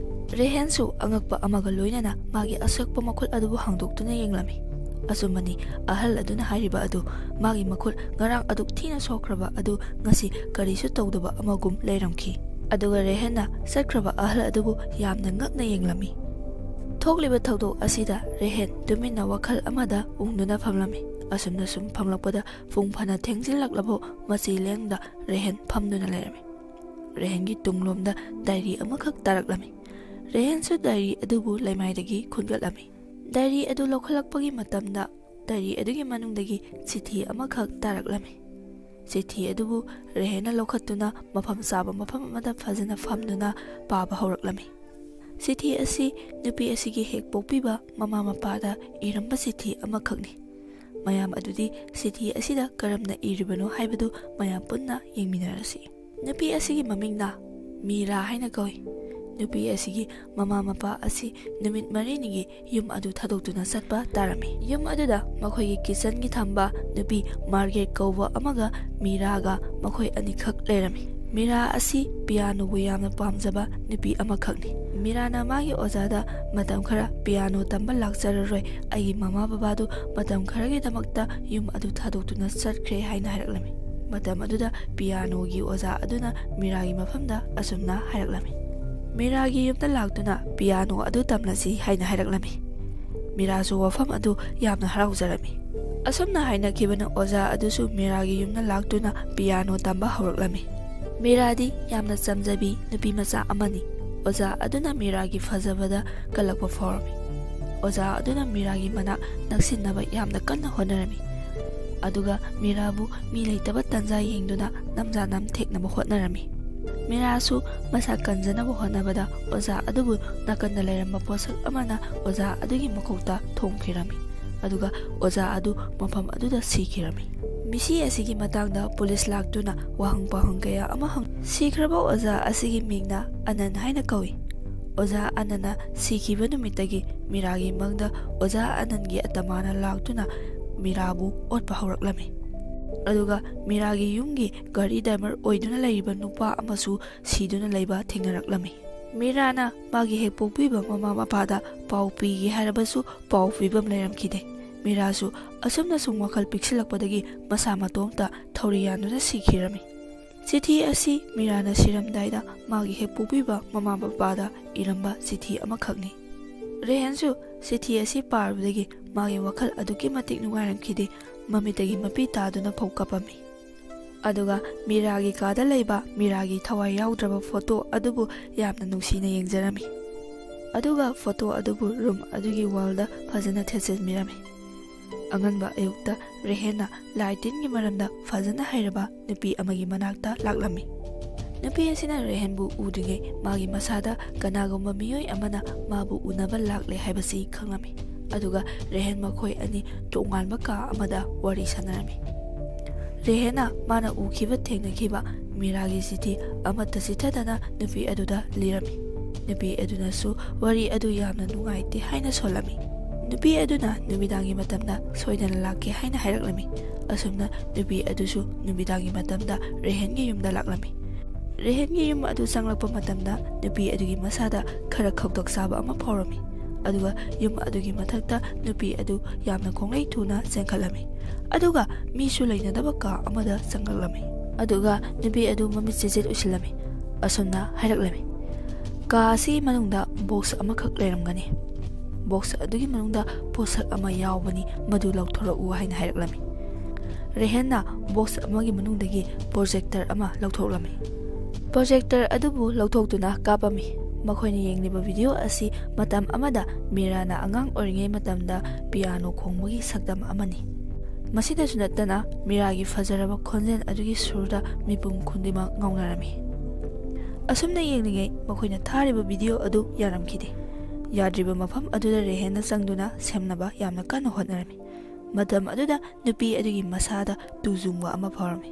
ꯔꯦꯍꯦꯟꯁꯨ ꯑꯉꯛꯄ ꯑꯃꯒ ꯂꯣꯏꯅꯅ ꯃꯥꯒꯤ ꯑꯁꯣꯛꯄ ꯃꯈꯨꯠ ꯑꯗꯨꯕꯨ ꯍꯥꯡꯗꯣꯛꯇꯨꯅ ꯌꯦꯡꯂꯝꯃꯤ꯫ ꯑꯆꯨꯝꯕꯅꯤ, ꯑꯍꯜ ꯑꯗꯨꯅ ꯍꯥꯏꯔꯤꯕ ꯑꯗꯨ ꯃꯥꯒꯤ ꯃꯈꯨꯠ ꯉꯔꯥꯡ ꯑꯗꯨꯛ ꯊꯤꯅ ꯁꯣꯛꯈ꯭ꯔꯕ ꯑꯗꯨ ꯉꯁꯤ ꯀꯔꯤꯁꯨ ꯇꯧꯗꯕ ꯑꯃꯒꯨꯝ ꯂꯩꯔꯝꯈꯤ꯫ ꯑꯗꯨꯒ ꯔꯦꯍꯦꯟꯅ ꯆꯠꯈ꯭ꯔꯕ ꯑꯍꯜ ꯑꯗꯨꯕꯨ ꯌꯥꯝꯅ ꯉꯛꯅ ꯌꯦꯡꯂꯝꯃꯤ꯫ ꯊꯣꯛꯂꯤꯕ ꯊꯧꯗꯣꯛ ꯑꯁꯤꯗ ꯔꯦꯍꯦꯟ ꯇꯨꯃꯤꯟꯅ ꯋꯥꯈꯜ ꯑꯃꯗ ꯎꯪꯗꯨꯅ ꯐꯝꯂꯝꯃꯤ꯫ ꯑꯁꯨꯝꯅ ꯁꯨꯝ ꯐꯝꯂꯛꯄꯗ ꯄꯨꯡ ꯐꯅ ꯊꯦꯡꯖꯤꯜꯂꯛꯂꯕ ꯃꯆꯤ ꯂꯦꯡꯗ ꯔꯦꯍꯦꯟ ꯐꯝꯗꯨꯅ ꯂꯩꯔꯝꯃꯤ꯫ ꯔꯦꯍꯦꯟꯒꯤ ꯇꯨꯡꯂꯣꯝꯗ ꯗꯥꯏꯔꯤ ꯑꯃꯈꯛ ꯇꯥꯔꯛꯂꯝꯃꯤ꯫ ꯔꯦꯍꯦꯟꯁꯨ ꯗꯥꯏꯔꯤ ꯑꯗꯨꯕꯨ ꯂꯩꯃꯥꯏꯗꯒꯤ ꯈꯨꯟꯒꯠꯂꯝꯃꯤ꯫ ꯗꯥꯏꯔꯤ ꯑꯗꯨ ꯂꯧꯈꯠꯂꯛꯄꯒꯤ ꯃꯇꯝꯗ ꯗꯥꯏꯔꯤ ꯑꯗꯨꯒꯤ ꯃꯅꯨꯡꯗꯒꯤ ꯆꯤꯊꯤ ꯑꯃꯈꯛ ꯇꯥꯔꯛꯂꯝꯃꯤ꯫ ꯆꯤꯊꯤ ꯑꯗꯨꯕꯨ ꯔꯦꯍꯦꯟꯅ ꯂꯧꯈꯠꯇꯨꯅ ꯃꯐꯝ ꯆꯥꯕ ꯃꯐꯝ ꯑꯃꯗ ꯐꯖꯅ ꯐꯝꯗꯨꯅ ꯄꯥꯕ ꯍꯧꯔꯛꯂꯝꯃꯤ꯫ ꯆꯤꯊꯤ ꯑꯁꯤ ꯅꯨꯄꯤ ꯑꯁꯤꯒꯤ ꯍꯦꯛ ꯄꯣꯛꯄꯤꯕ ꯃꯃꯥ ꯃꯄꯥꯗ ꯏꯔꯝꯕ ꯆꯤꯊꯤ ꯑꯃꯈꯛꯅꯤ꯫ ꯃꯌꯥꯝ ꯑꯗꯨꯗꯤ ꯆꯤꯊꯤ ꯑꯁꯤꯗ ꯀꯔꯝꯅ ꯏꯔꯤꯕꯅꯣ ꯍꯥꯏꯕꯗꯨ ꯃꯌꯥꯝ ꯄꯨꯟꯅ ꯌꯦꯡꯃꯤꯟꯅꯔꯁꯤ꯫ ꯅꯨꯄꯤ ꯑꯁꯤꯒꯤ ꯃꯃꯤꯡꯅ ꯃꯤꯔꯥ ꯍꯥꯏꯅ ꯀꯧꯏ꯫ ꯅꯨꯄꯤ ꯑꯁꯤꯒꯤ ꯃꯃꯥ ꯃꯄꯥ ꯑꯁꯤ ꯅꯨꯃꯤꯠ 4ꯅꯤꯒꯤ ꯌꯨꯝ ꯑꯗꯨ ꯊꯥꯗꯣꯛꯇꯨꯅ ꯆꯠꯄ ꯇꯥꯔꯝꯃꯤ꯫ ꯌꯨꯝ ꯑꯗꯨꯗ ꯃꯈꯣꯏꯒꯤ ꯀꯤꯆꯟꯒꯤ ꯊꯝꯕ ꯅꯨꯄꯤ ꯃꯥꯔꯒꯦꯠ ꯀꯧꯕ ꯑꯃꯒ ꯃꯤꯔꯥꯒ ꯃꯈꯣꯏ ꯑꯅꯤꯈꯛ ꯂꯩꯔꯝꯃꯤ꯫ ꯃꯤꯔꯥ ꯑꯁꯤ ꯄꯤꯌꯥꯅꯣꯕꯨ ꯌꯥꯝꯅ ꯄꯥꯝꯖꯕ ꯅꯨꯄꯤ ꯑꯃꯈꯛꯅꯤ꯫ ꯃꯤꯔꯥꯅ ꯃꯥꯒꯤ ꯑꯣꯖꯥꯗ "ꯃꯇꯝ ꯈꯔ ꯄꯤꯌꯥꯅꯣ ꯇꯝꯕ ꯂꯥꯛꯆꯔꯔꯣꯏ, ꯑꯩꯒꯤ ꯃꯃꯥ ꯕꯕꯥꯗꯨ ꯃꯇꯝ ꯈꯔꯒꯤꯗꯃꯛꯇ ꯌꯨꯝ ꯑꯗꯨ ꯊꯥꯗꯣꯛꯇꯨꯅ ꯆꯠꯈ꯭ꯔꯦ" ꯍꯥꯏꯅ ꯍꯥꯏꯔꯛꯂꯝꯃꯤ꯫ ꯃꯇꯝ ꯑꯗꯨꯗ ꯄꯤꯌꯥꯅꯣꯒꯤ ꯑꯣꯖꯥ ꯑꯗꯨꯅ ꯃꯤꯔꯥꯒꯤ ꯃꯐꯝꯗ ꯑꯁꯨꯝꯅ ꯍꯥꯏꯔꯛꯂꯝꯃꯤ, "ꯃꯤꯔꯥꯒꯤ ꯌꯨꯝꯗ ꯂꯥꯛꯇꯨꯅ ꯄꯤꯌꯥꯅꯣ ꯑꯗꯨ ꯇꯝꯂꯁꯤ" ꯍꯥꯏꯅ ꯍꯥꯏꯔꯛꯂꯝꯃꯤ꯫ ꯃꯤꯔꯥꯁꯨ ꯋꯥꯐꯝ ꯑꯗꯨ ꯌꯥꯝꯅ ꯍꯔꯥꯎꯖꯔꯝꯃꯤ꯫ ꯑꯁꯨꯝꯅ ꯍꯥꯏꯅꯈꯤꯕꯅ ꯑꯣꯖꯥ ꯑꯗꯨꯁꯨ ꯃꯤꯔꯥꯒꯤ ꯌꯨꯝꯗ ꯂꯥꯛꯇꯨꯅ ꯄꯤꯌꯥꯅꯣ ꯇꯝꯕ ꯍꯧꯔꯛꯂꯝꯃꯤ꯫ ꯃꯤꯔꯥꯗꯤ ꯌꯥꯝꯅ ꯆꯝꯖꯕꯤ ꯅꯨꯄꯤ ꯃꯆꯥ ꯑꯃꯅꯤ꯫ ꯑꯣꯖꯥ ꯑꯗꯨꯅ ꯃꯤꯔꯥꯒꯤ ꯐꯖꯕꯗ ꯀꯜꯂꯛꯄ ꯐꯥꯎꯔꯝꯃꯤ꯫ ꯑꯣꯖꯥ ꯑꯗꯨꯅ ꯃꯤꯔꯥꯒꯤ ꯃꯅꯥꯛ ꯅꯛꯁꯤꯟꯅꯕ ꯌꯥꯝꯅ ꯀꯟꯅ ꯍꯣꯠꯅꯔꯝꯃꯤ ꯑꯗꯨꯒ ꯃꯤꯔꯥꯕꯨ ꯃꯤ ꯂꯩꯇꯕ ꯇꯟꯖꯥ ꯌꯦꯡꯗꯨꯅ ꯅꯝꯖꯥ ꯅꯝꯊꯦꯛꯅꯕ ꯍꯣꯠꯅꯔꯝꯃꯤ꯫ ꯃꯤꯔꯥꯁꯨ ꯃꯁꯥ ꯀꯟꯖꯅꯕ ꯍꯣꯠꯅꯕꯗ ꯑꯣꯖꯥ ꯑꯗꯨꯕꯨ ꯅꯥꯀꯟꯗ ꯂꯩꯔꯝꯕ ꯄꯣꯠꯁꯛ ꯑꯃꯅ ꯑꯣꯖꯥ ꯑꯗꯨꯒꯤ ꯃꯀꯣꯛꯇ ꯊꯣꯝꯈꯤꯔꯝꯃꯤ ꯑꯗꯨꯒ ꯑꯣꯖꯥ ꯑꯗꯨ ꯃꯐꯝ ꯑꯗꯨꯗ ꯁꯤꯈꯤꯔꯝꯃꯤ꯫ ꯃꯤꯁꯤ ꯑꯁꯤꯒꯤ ꯃꯇꯥꯡꯗ ꯄꯨꯂꯤꯁ ꯂꯥꯛꯇꯨꯅ ꯋꯥꯍꯪ ꯄꯥꯎꯍꯪ ꯀꯌꯥ ꯑꯃ ꯁꯤꯈ꯭ꯔꯕ ꯑꯣꯖꯥ ꯑꯁꯤꯒꯤ ꯃꯤꯡꯅ ꯑꯅꯟ ꯍꯥꯏꯅ ꯀꯧꯏ꯫ ꯑꯣꯖꯥ ꯑꯅꯟꯅ ꯁꯤꯈꯤꯕ ꯅꯨꯃꯤꯠꯇꯒꯤ ꯃꯤꯔꯥꯒꯤ ꯃꯪꯗ ꯑꯣꯖꯥ ꯑꯅꯟꯒꯤ ꯑꯇꯃꯥꯅ ꯂꯥꯛꯇꯨꯅ ꯃꯤꯔꯥꯕꯨ ꯑꯣꯠꯄ ꯍꯧꯔꯛꯂꯝꯃꯤ ꯑꯗꯨꯒ ꯃꯤꯔꯥꯒꯤ ꯌꯨꯝꯒꯤ ꯒꯥꯔꯤ ꯗ꯭ꯔꯥꯏꯚꯔ ꯑꯣꯏꯗꯨꯅ ꯂꯩꯔꯤꯕ ꯅꯨꯄꯥ ꯑꯃꯁꯨ ꯁꯤꯗꯨꯅ ꯂꯩꯕ ꯊꯦꯡꯅꯔꯛꯂꯝꯃꯤ꯫ ꯃꯤꯔꯥꯅ ꯃꯥꯒꯤ ꯍꯦꯛ ꯄꯣꯛꯄꯤꯕ ꯃꯃꯥ ꯃꯄꯥꯗ ꯄꯥꯎ ꯄꯤꯒꯦ ꯍꯥꯏꯔꯕꯁꯨ ꯄꯥꯎ ꯄꯤꯐꯝ ꯂꯩꯔꯝꯈꯤꯗꯦ꯫ ꯃꯤꯔꯥꯁꯨ ꯑꯁꯨꯝꯅ ꯁꯨꯝ ꯋꯥꯈꯜ ꯄꯤꯛꯁꯤꯜꯂꯛꯄꯗꯒꯤ ꯃꯁꯥ ꯃꯇꯣꯝꯇ ꯊꯧꯔꯤ ꯌꯥꯟꯗꯨꯅ ꯁꯤꯈꯤꯔꯝꯃꯤ꯫ ꯆꯤꯊꯤ ꯑꯁꯤ ꯃꯤꯔꯥꯅ ꯁꯤꯔꯝꯗꯥꯏꯗ ꯃꯥꯒꯤ ꯍꯦꯛ ꯄꯣꯛꯄꯤꯕ ꯃꯃꯥ ꯃꯄꯥꯗ ꯏꯔꯝꯕ ꯆꯤꯊꯤ ꯑꯃꯈꯛꯅꯤ꯫ ꯔꯦꯍꯦꯟꯁꯨ ꯆꯤꯊꯤ ꯑꯁꯤ ꯄꯥꯔꯨꯕꯗꯒꯤ ꯃꯥꯒꯤ ꯋꯥꯈꯜ ꯑꯗꯨꯛꯀꯤ ꯃꯇꯤꯛ ꯅꯨꯡꯉꯥꯏꯔꯝꯈꯤꯗꯦ ꯃꯃꯤꯠꯇꯒꯤ ꯃꯄꯤ ꯇꯥꯗꯨꯅ ꯐꯧ ꯀꯞꯄꯝꯃꯤ꯫ ꯑꯗꯨꯒ ꯃꯤꯔꯥꯒꯤ ꯀꯥꯗ ꯂꯩꯕ ꯃꯤꯔꯥꯒꯤ ꯊꯋꯥꯏ ꯌꯥꯎꯗ꯭ꯔꯕ ꯐꯣꯇꯣ ꯑꯗꯨꯕꯨ ꯌꯥꯝꯅ ꯅꯨꯡꯁꯤꯅ ꯌꯦꯡꯖꯔꯝꯃꯤ ꯑꯗꯨꯒ ꯐꯣꯇꯣ ꯑꯗꯨꯕꯨ ꯔꯨꯝ ꯑꯗꯨꯒꯤ ꯋꯥꯜꯗ ꯐꯖꯅ ꯊꯦꯠꯆꯤꯟꯕꯤꯔꯝꯃꯤ꯫ ꯑꯉꯟꯕ ꯑꯌꯨꯛꯇ ꯔꯦꯍꯦꯟꯅ ꯂꯥꯏ ꯇꯤꯟꯒꯤ ꯃꯔꯝꯗ ꯐꯖꯅ ꯍꯩꯔꯕ ꯅꯨꯄꯤ ꯑꯃꯒꯤ ꯃꯅꯥꯛꯇ ꯂꯥꯛꯂꯝꯃꯤ꯫ Nupi asina Rehenbu udrige magi masada kanagumba miyoi amana mabu unaba lakle haibasi khanglami. Aduga Rehen makhoi ani tongalba ka amada wari sanarami. Rehena mana ukiba thengnakiba Miragi siti amata sithadana nupi aduda lirami. Nupi aduna su wari adu yamna nungaite haina solami. Nupi aduna numidangi matamda soidana lakke haina hairaklami. Asumna nupi adusu numidangi matamda Rehengi yumda laklami. Rehengi yum adu sanglakpa matamda nupi adugi masada khara khawdok saba ama phawrami. Aduga yum adugi mathakta nupi adu yamna khonglei thuna sengkhalami. Aduga misu leinadaba ka amada sangaklami. Aduga nupi adu mamit sejet usilami. Asumna hairaklami. Ka asi manungda box amakhak leiramgani. Box adugi manungda posak ama yawbani madu lauthorau haina hairaklami. Rehenna box amagi manungdagi projector ama lauthoklami. Projector adubu lauthokduna kapami. Makhoina yengliba video asi matam amada Mirana angang oringai matamda piano khongmagi sakdam amani. Masida sunatana Miragi fajaraba khonjen adugi surda mipum khundima ngaunarami. Asumna yenglingai makhoina thariba video adu yaramkhide. Yadriba mafam aduda Rehenna sangduna semnaba yamna kana hotnarami. Matam aduda nupi adugi masada tuzungwa ama phawrami.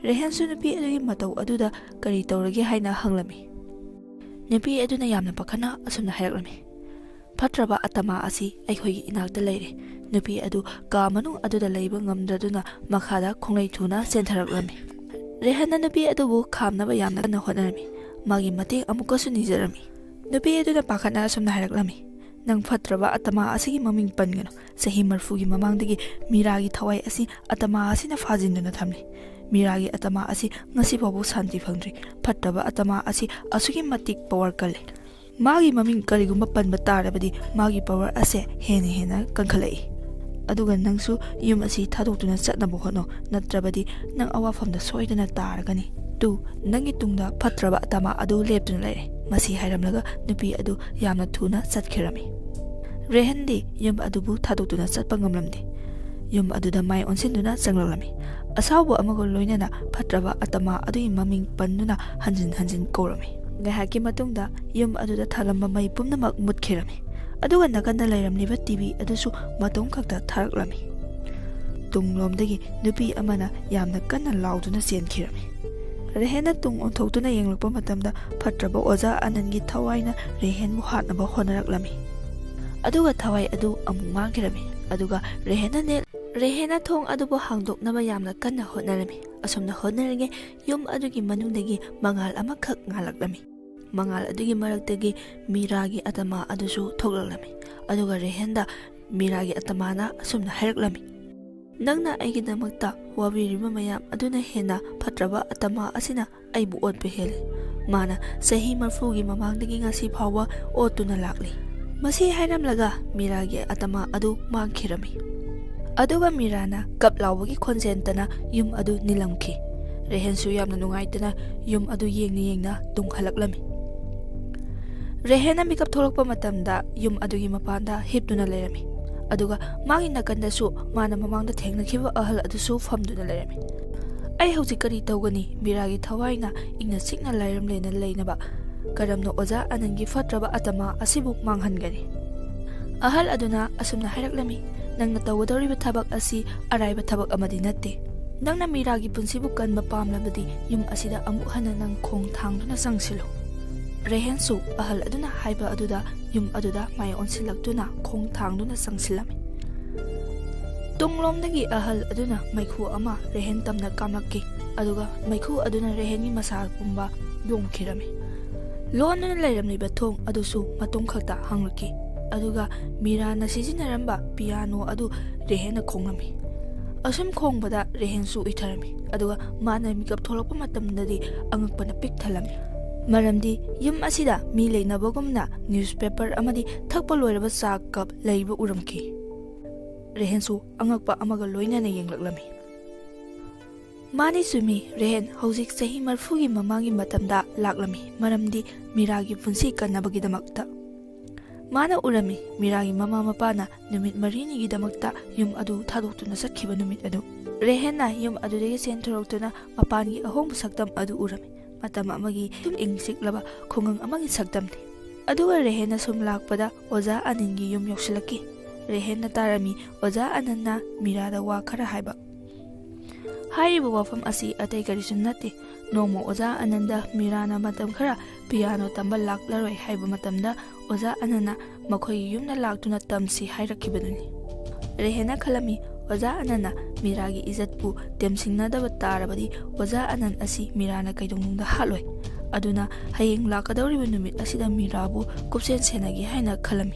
Rehen su nupi adugi matau aduda kari tawrage haina hanglami. Nupi aduna yamna pakhana asumna hairaklami. Phatraba atama asi aikhoigi inakta leire. Nupi adu ka manung aduda leiba ngamdraduna makhada khonglei thuna sentharaklami. Rehenna nupi adubu khamnaba yamna kana hotnarami. Magi mateng amukasu nijarami. Nupi aduna pakhana asumna hairaklami. Nang phatraba atama asigi maming pangano sahi marfugi mamangdagi Miragi thawai asi atama asina fajinduna thamli. Miragi atama asi ngasi babu santi phangdri. Phatraba atama asi asugi matik power kale. Magi maming karigumba panba tarabadi magi power ase hena kankhalai. Aduga nangsu yum asi thadokduna chatnaba hono natrabadi nang awafamda soidana taragani. Tu nangi tungda phatraba atama adu leptuna leire. Masi hairamlaga nupi adu yamna thuna chatkhirami. Rehendi yum adubu thadokduna chatpa ngamlamdi. Yum aduda mai onsinduna changlaklami. Asawa amago loinana phatraba atama adui maming panduna hanjin korami. Ngahaki matungda yum aduda thalamba mai pumnamak mutkhirami. Aduga nakanda lairamliba TV adusu matung khakta tharaklami. Tunglomdagi nupi amana yamna kanna lauduna senkhirami. Rehenna tung onthokduna yenglakpa matamda phatraba oja anangi thawaina Rehenmu hatnaba honaraklami. Aduga thawai adu amung mangkhirami. Aduga Rehenna thong adubo hangdoknaba yamna kanna hotnarami. Asumna hotnaringe yum adugi manungdagi mangal amakhak ngalaklami. Mangal adugi maraktagi Miragi atama adusu thoklaklami. Aduga Rehenda Miragi atamana asumna hairaklami. Nangna aigidamakta wabiriba mayam aduna hena phatraba atama asina aibu otbe hele. Mana sahi marfugi mamangdagi ngasi phawa otuna lakli. Masi hairamlaga Miragi atama adu mangkhirami. Aduga Mirana kap lawagi khonjentana yum adu nilamki. Rehensu yamna nungaitana yum adu yengna tunghalaklami. Rehenna mikap tholokpa matamda yum adugi mapanda hipduna leirami. Aduga magi nakanda su mana mamangda thengnakhiba ahal adusu famduna leirami. Ai hauji kari tawgani Miragi thawaina ingna sikna lairamlena leinaba karamno oja anangi phatraba atama asibu manghangani. Ahal aduna asumna hairaklami. Nangna tawgadoriba thabak asi araiba thabak amadi natte. Nangna Miragi punsibu kanba pamlabadi yum asida amuk hana nang khong thangduna sangsilo. Rehensu ahal aduna haiba aduda yum aduda mai onsilaktuna khong thangduna sangsilami. Tunglomdagi ahal aduna maikhu ama Rehen tamna kamlakki. Aduga maikhu aduna Rehengi masal pumba yongkhirami. Lonana lairamliba thong adusu matung khakta hanglaki. Aduga Mirana sizinaramba piano adu Rehenna khonglami. Asum khongbada Rehensu itharami. Aduga mana mikap tholokpa matamdadi angakpana pik thalami. Maramdi yum asida mi leinabagumna newspaper amadi thakpa loiraba sa kap leiba uramki. Rehensu angakpa amaga loinana yenglaklami. Mani sumi Rehen hauzik sahi marfugi mamangi matamda laklami. Maramdi Miragi punsi kannabagidamakta. Mana urami Miragi mama mapana numit marini gidamakta yum adu thadokduna sakhiba numit adu. Rehenna yum adudagi senthoroktuna mapangi ahong saktam adu urami. matam amagi ingsiklaba khungang amagi sakdamni aduga Rehenna sum lakpada oza Anandgi yum yoksilaki Rehenna tarami oza Anandna Mirada wa khara haiba haiba wafam asi atai karisu nate noma oza Ananda Mirana matam khara piano tamba laklaroi haiba matamda oza Anandna makhoi yumna laktuna tamsi hairakibaduni Rehenna khalami oza Anandna Miragi izatpu temsingnadaba tarabadi oza Anand asi Mirana kaidongda haloi aduna hayeng lakadawriba numit asida Mirabu kupsen senagi haina khalami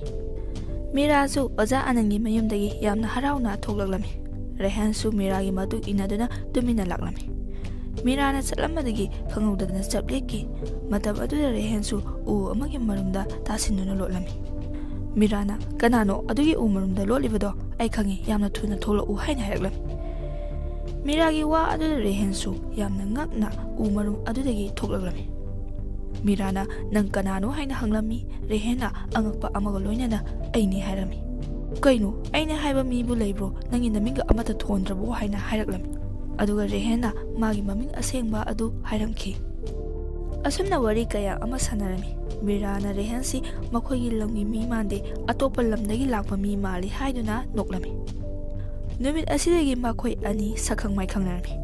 Mirasu oza Anandgi mayumdagi yamna harauna thoklaklami Rehensu Miragi matuk inaduna tumina laklami Mirana chatlamadagi khangudana chapleki matab aduda Rehensu u amagi marumda tasinduna lotlami Mirana kanano adugi u marumda lotlibado ai khangi yamna thuna thoklu haina hairaklam Miragi wa aduda Rehensu yamna ngakna u marum adudagi thoklaklami Mirana nang kanano haina hanglami Rehenna angakpa amaga loinana aini hairami kaino aina haiba mi bu leibro nangi naminga amata thondrabo haina hairaklam aduga Rehenna magi maming asengba adu hairamki asumna wari kaya ama sanarami Mirana Rehensi makhogi lamgi mi mande atopa lamdagi lakpa mi mali haiduna noklami numit asidagi makhoi ani sakhang mai khangnarami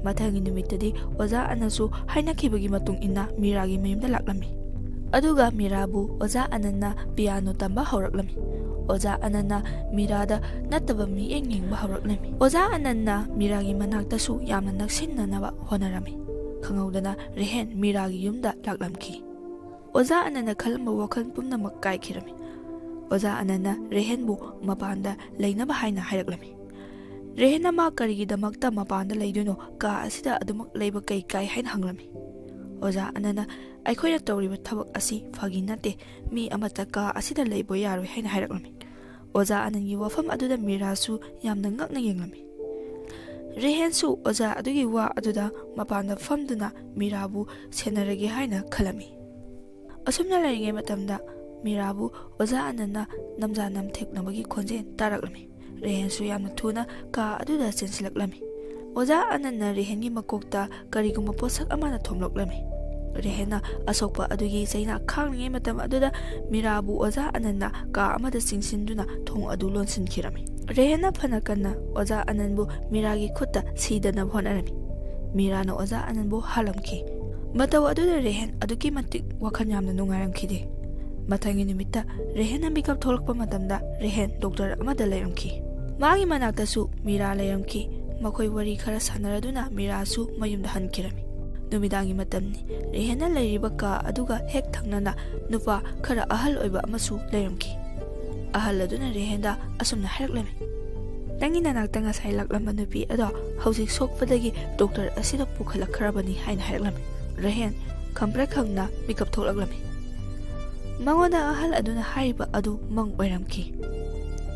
matangi numitadi oza Anandsu hainakibagi matung inna Miragi mayumda laklami aduga Mirabu oza Anandna piano tamba hauраklami oza Anandna Mirada nattaba mi yengba hauраklami oza Anandna Miragi manaktasu yamna naksinnanaba honarami khangawdana Rehen Miragi yumda laklamki oza Anandna khalamba wakhal pumnamak kaikhirami oza Anandna Rehenbu mapanda leinaba haina hairaklami Rehenna ma karigidamakta mapanda leiduno ka asida adumak leiba kai hain hanglami oza Anandna aikhoina tawriba thabak asi phagi nate mi amata ka asida leibo yaroi hain hairaklami oza Anandgi wafam aduda Mirasu yamna ngakna yenglami Rehensu oza adugi wa aduda mapanda famduna Mirabu senarage haina khalami asumna laringe matamda Mirabu oza Anandna namja namtheknabagi khonjen taraklami Rehensu yamna thuna ka aduda sensilaklami oza Anandna Rehengi makokta kariguma posak amana thomloklami Rehenna asokpa adugi zaina khanglinge matam aduda Mirabu oza Anandna ka amada singsinduna thong adu lonsinkirami Rehenna phanakanna oza Anandbu Miragi khutta sidana honarami Mirana oza Anandbu halamki mataw aduda Rehen aduki matik wakhan yamna nungairamkhide mathangi numitta Rehenna mikap tholakpa matamda Rehen doctor amada leiramki magi manaktasu Mira leiramki makhoi wari khara sanaraduna Mirasu mayumda hankirami numidangi matamni Rehenna leiriba ka aduga hek thangnana nupa khara ahal oiba amasu leiramki ahal aduna Rehenda asumna hailaklami nangi nanakta ngasai laklamba nupi ado haujik sokpadagi doctor asida pukhalakharabani haina hailaklami Rehen khampra khangna mikap tholaklami mangoda ahal aduna haiba adu mang oiramki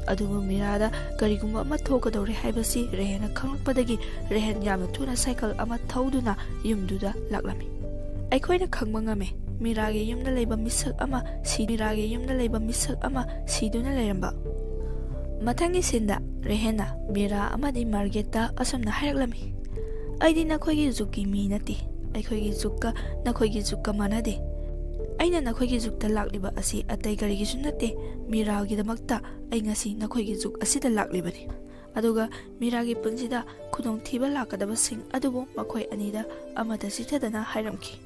adubu Mirada karigumba ama thokadore haibasi Rehenna khanglakpadagi Rehen yamna thuna cycle ama thauduna yumduda laklami aikhoina khangba ngame Miragi yumda leiba misak ama siduna leiramba mathangi sinda Rehenna Mira amadi Margeta asamna hailaklami aidi nakhoigi zuki mi nati aikhoigi zukka nakhoigi zukka manade aina nakhoigi zukta lakliba asi atai karigi sunate Miragi damakta ai ngasi nakhoigi zuk asida laklibani aduga Miragi punsida khudong thiba lakadaba sing adubu makhoi anida amata sithadana hairamki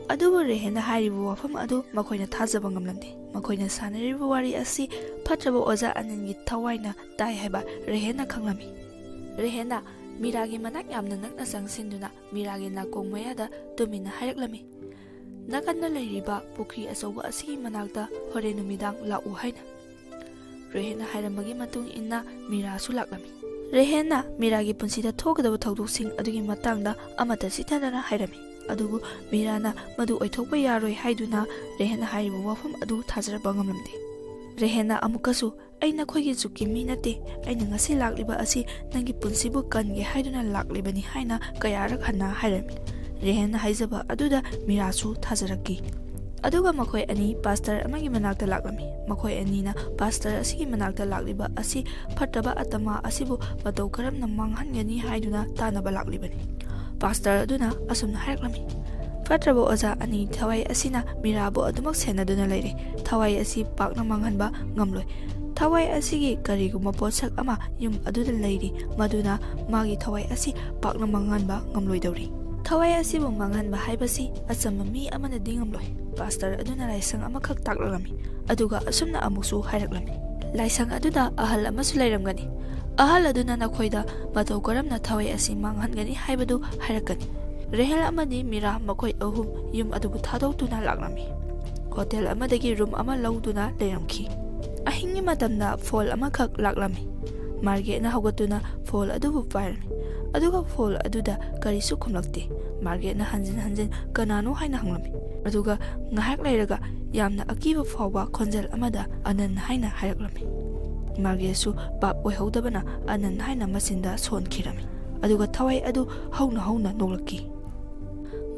adubu Rehenna hairibu wafam adu makhoina thajaba ngamlamde makhoina sanaribu wari asi phatraba oza Anandgi thawaina tai haiba Rehenna khanglami Rehenna Miragi manak yamna nakna sangsinduna Miragi nakong mayada tumina hailaklami nakanna leiriba pukri asoba asigi manakta hore numidang lau haina Rehenna hairamagi matung inna Mirasu laklami Rehenna Miragi punsida thokadaba thaudoksing adugi matangda amata sithadana hairami adubu Mirana madu oithokpa yaroi haiduna Rehenna hairibu wafam adu thajraba ngamlamde Rehenna amukasu aina khoigi zuki mi nate aina ngasi lakliba asi nangi punsibu kange haiduna laklibani haina kayarak hana hairami Rehenna haijaba aduda Mirasu thajraki aduga makhoi ani pastor amagi manakta laklami makhoi anina pastor asigi manakta lakliba asi phataba atama asibu mataw karamna manghangani haiduna tanaba laklibani pastor aduna asumna hailaklami ꯐꯠꯇ꯭ꯔꯕ ꯑꯣꯖꯥ ꯑꯅꯤ ꯊꯋꯥꯏ ꯑꯁꯤꯅ ꯃꯤꯔꯥꯕꯨ ꯑꯗꯨꯃꯛ ꯁꯦꯟꯅꯗꯨꯅ ꯂꯩꯔꯦ ꯊꯋꯥꯏ ꯑꯁꯤ ꯄꯥꯛꯅ ꯃꯥꯡꯍꯟꯕ ꯉꯝꯂꯣꯏ ꯊꯋꯥꯏ ꯑꯁꯤꯒꯤ ꯀꯔꯤꯒꯨꯝꯕ ꯄꯣꯠꯁꯛ ꯑꯃ ꯌꯨꯝ ꯑꯗꯨꯗ ꯂꯩꯔꯤ ꯃꯗꯨꯅ ꯃꯥꯒꯤ ꯊꯋꯥꯏ ꯑꯁꯤ ꯄꯥꯛꯅ ꯃꯥꯡꯍꯟꯕ ꯉꯝꯂꯣꯏꯗꯧꯔꯤ ꯊꯋꯥꯏ ꯑꯁꯤꯕꯨ ꯃꯥꯡꯍꯟꯕ ꯍꯥꯏꯕꯁꯤ ꯑꯆꯝꯕ ꯃꯤ ꯑꯃꯅꯗꯤ ꯉꯝꯂꯣꯏ ꯄꯥꯁꯇꯔ ꯑꯗꯨꯅ ꯂꯥꯏꯁꯪ ꯑꯃꯈꯛ ꯇꯥꯛꯂꯛꯂꯝꯃꯤ ꯑꯗꯨꯒ ꯑꯁꯨꯝꯅ ꯑꯃꯨꯛꯁꯨ ꯍꯥꯏꯔꯛꯂꯝꯃꯤ ꯂꯥꯏꯁꯪ ꯑꯗꯨꯗ ꯑꯍꯜ ꯑꯃꯁꯨ ꯂꯩꯔꯝꯒꯅꯤ ꯑꯍꯜ ꯑꯗꯨꯅ ꯅꯈꯣꯏꯗ ꯃꯇꯧ ꯀꯔꯝꯅ ꯊꯋꯥꯏ ꯑꯁꯤ ꯃꯥꯡꯍꯟꯒꯅꯤ ꯍꯥꯏꯕꯗꯨ ꯍꯥꯏꯔꯛꯀꯅꯤ ꯔꯦꯍꯦꯜ ꯑꯃꯗꯤ ꯃꯤꯔꯥ ꯃꯈꯣꯏ ꯑꯍꯨꯝ ꯌꯨꯝ ꯑꯗꯨꯕꯨ ꯊꯥꯗꯣꯛꯇꯨꯅ ꯂꯥꯛꯂꯝꯃꯤ ꯍꯣꯇꯦꯜ ꯑꯃꯗꯒꯤ ꯔꯨꯝ ꯑꯃ ꯂꯧꯗꯨꯅ ꯂꯩꯔꯝꯈꯤ ꯑꯍꯤꯡꯒꯤ ꯃꯇꯝꯗ ꯐꯣꯜ ꯑꯃꯈꯛ ꯂꯥꯛꯂꯝꯃꯤ ꯃꯥꯔꯒꯦꯠꯅ ꯍꯧꯒꯠꯇꯨꯅ ꯐꯣꯜ ꯑꯗꯨꯕꯨ ꯄꯥꯏꯔꯝꯃꯤ ꯑꯗꯨꯒ ꯐꯣꯜ ꯑꯗꯨꯗ ꯀꯔꯤꯁꯨ ꯈꯨꯝꯂꯛꯇꯦ ꯃꯥꯔꯒꯦꯠꯅ ꯍꯟꯖꯤꯟ ꯍꯟꯖꯤꯟ ꯀꯅꯥꯅꯣ ꯍꯥꯏꯅ ꯍꯪꯂꯝꯃꯤ ꯑꯗꯨꯒ ꯉꯥꯏꯍꯥꯛ ꯂꯩꯔꯒ ꯌꯥꯝꯅ ꯑꯀꯤꯕ ꯐꯥꯎꯕ ꯈꯣꯟꯖꯦꯜ ꯑꯃꯗ ꯑꯅꯟ ꯍꯥꯏꯅ ꯍꯥꯏꯔꯛꯂꯝꯃꯤ ꯃꯥꯔꯒꯦꯠꯁꯨ ꯄꯥꯞ ꯑꯣꯏꯍꯧꯗꯕꯅ ꯑꯅꯟ ꯍꯥꯏꯅ ꯃꯆꯤꯟꯗ ꯁꯣꯟꯈꯤꯔꯝꯃꯤ ꯑꯗꯨꯒ ꯊꯋꯥꯏ ꯑꯗꯨ ꯍꯧꯅ ꯍꯧꯅ ꯅꯣꯛꯂꯛꯈꯤ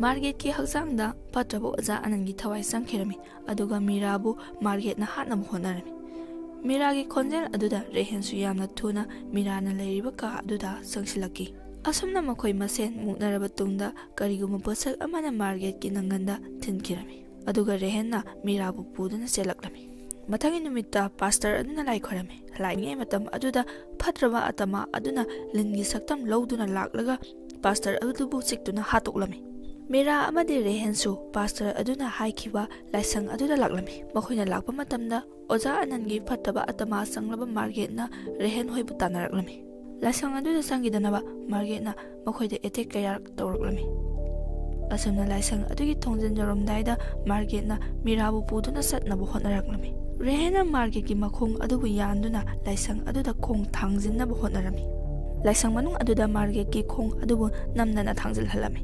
ꯃꯥꯔꯒꯦꯠꯀꯤ ꯍꯛꯆꯥꯡꯗ ꯐꯠꯇ꯭ꯔꯕ ꯑꯣꯖꯥ ꯑꯅꯟꯒꯤ ꯊꯋꯥꯏ ꯆꯪꯈꯤꯔꯝꯃꯤ ꯑꯗꯨꯒ ꯃꯤꯔꯥꯕꯨ ꯃꯥꯔꯒꯦꯠꯅ ꯍꯥꯠꯅꯕ ꯍꯣꯠꯅꯔꯝꯃꯤ ꯃꯤꯔꯥꯒꯤ ꯈꯣꯟꯖꯦꯜ ꯑꯗꯨꯗ ꯔꯦꯍꯦꯟꯁꯨ ꯌꯥꯝꯅ ꯊꯨꯅ ꯃꯤꯔꯥꯅ ꯂꯩꯔꯤꯕ ꯀꯥ ꯑꯗꯨꯗ ꯆꯪꯁꯤꯜꯂꯛꯈꯤ ꯑꯁꯨꯝꯅ ꯃꯈꯣꯏ ꯃꯁꯦꯟ ꯃꯨꯛꯅꯔꯕ ꯇꯨꯡꯗ ꯀꯔꯤꯒꯨꯝꯕ ꯄꯣꯠꯁꯛ ꯑꯃꯅ ꯃꯥꯔꯒꯦꯠꯀꯤ ꯅꯪꯒꯟꯗ ꯊꯤꯟꯈꯤꯔꯝꯃꯤ ꯑꯗꯨꯒ ꯔꯦꯍꯦꯟꯅ ꯃꯤꯔꯥꯕꯨ ꯄꯨꯗꯨꯅ ꯆꯦꯜꯂꯛꯂꯝꯃꯤ ꯃꯊꯪꯒꯤ ꯅꯨꯃꯤꯠꯇ ꯄꯥꯁꯇꯔ ꯑꯗꯨꯅ ꯂꯥꯏ ꯈꯣꯏꯔꯝꯃꯤ ꯂꯥꯏꯅꯤꯡꯉꯩ ꯃꯇꯝ ꯑꯗꯨꯗ ꯐꯠꯇ꯭ꯔꯕ ꯑꯇꯃꯥ ꯑꯗꯨꯅ ꯂꯤꯟꯒꯤ ꯁꯛꯇꯝ ꯂꯧꯗꯨꯅ ꯂꯥꯛꯂꯒ ꯄꯥꯁꯇꯔ ꯑꯗꯨꯕꯨ ꯆꯤꯛꯇꯨꯅ ꯍꯥꯠꯇꯣꯛꯂꯝꯃꯤ ꯃꯤꯔꯥ ꯑꯃꯗꯤ ꯔꯦꯍꯦꯟꯁꯨ ꯄꯥꯁꯇꯔ ꯑꯗꯨꯅ ꯍꯥꯏꯈꯤꯕ ꯂꯥꯏꯁꯪ ꯑꯗꯨꯗ ꯂꯥꯛꯂꯝꯃꯤ ꯃꯈꯣꯏꯅ ꯂꯥꯛꯄ ꯃꯇꯝꯗ ꯑꯣꯖꯥ ꯑꯅꯟꯒꯤ ꯐꯠꯇꯕ ꯑꯇꯃꯥ ꯆꯪꯂꯕ ꯃꯥꯔꯒꯦꯠꯅ ꯔꯦꯍꯦꯟ ꯍꯣꯏꯕꯨ ꯇꯥꯟꯅꯔꯛꯂꯝꯃꯤ ꯂꯥꯏꯁꯪ ꯑꯗꯨꯗ ꯆꯪꯈꯤꯗꯅꯕ ꯃꯥꯔꯒꯦꯠꯅ ꯃꯈꯣꯏꯗ ꯑꯦꯇꯦꯛ ꯀꯌꯥ ꯇꯧꯔꯛꯂꯝꯃꯤ ꯑꯁꯨꯝꯅ ꯂꯥꯏꯁꯪ ꯑꯗꯨꯒꯤ ꯊꯣꯡꯖꯤꯟ ꯌꯧꯔꯝꯗꯥꯏꯗ ꯃꯥꯔꯒꯦꯠꯅ ꯃꯤꯔꯥꯕꯨ ꯄꯨꯗꯨꯅ ꯆꯠꯅꯕ ꯍꯣꯠꯅꯔꯛꯂꯝꯃꯤ ꯔꯦꯍꯦꯟꯅ ꯃꯥꯔꯒꯦꯠꯀꯤ ꯃꯈꯣꯡ ꯑꯗꯨꯕꯨ ꯌꯥꯟꯗꯨꯅ ꯂꯥꯏꯁꯪ ꯑꯗꯨꯗ ꯈꯣꯡ ꯊꯥꯡꯖꯤꯟꯅꯕ ꯍꯣꯠꯅꯔꯝꯃꯤ ꯂꯥꯏꯁꯪ ꯃꯅꯨꯡ ꯑꯗꯨꯗ ꯃꯥꯔꯒꯦꯠꯀꯤ ꯈꯣꯡ ꯑꯗꯨꯕు ꯅꯝꯗꯅ ꯊꯥꯡꯖꯤꯜꯍꯜꯂꯝꯃꯤ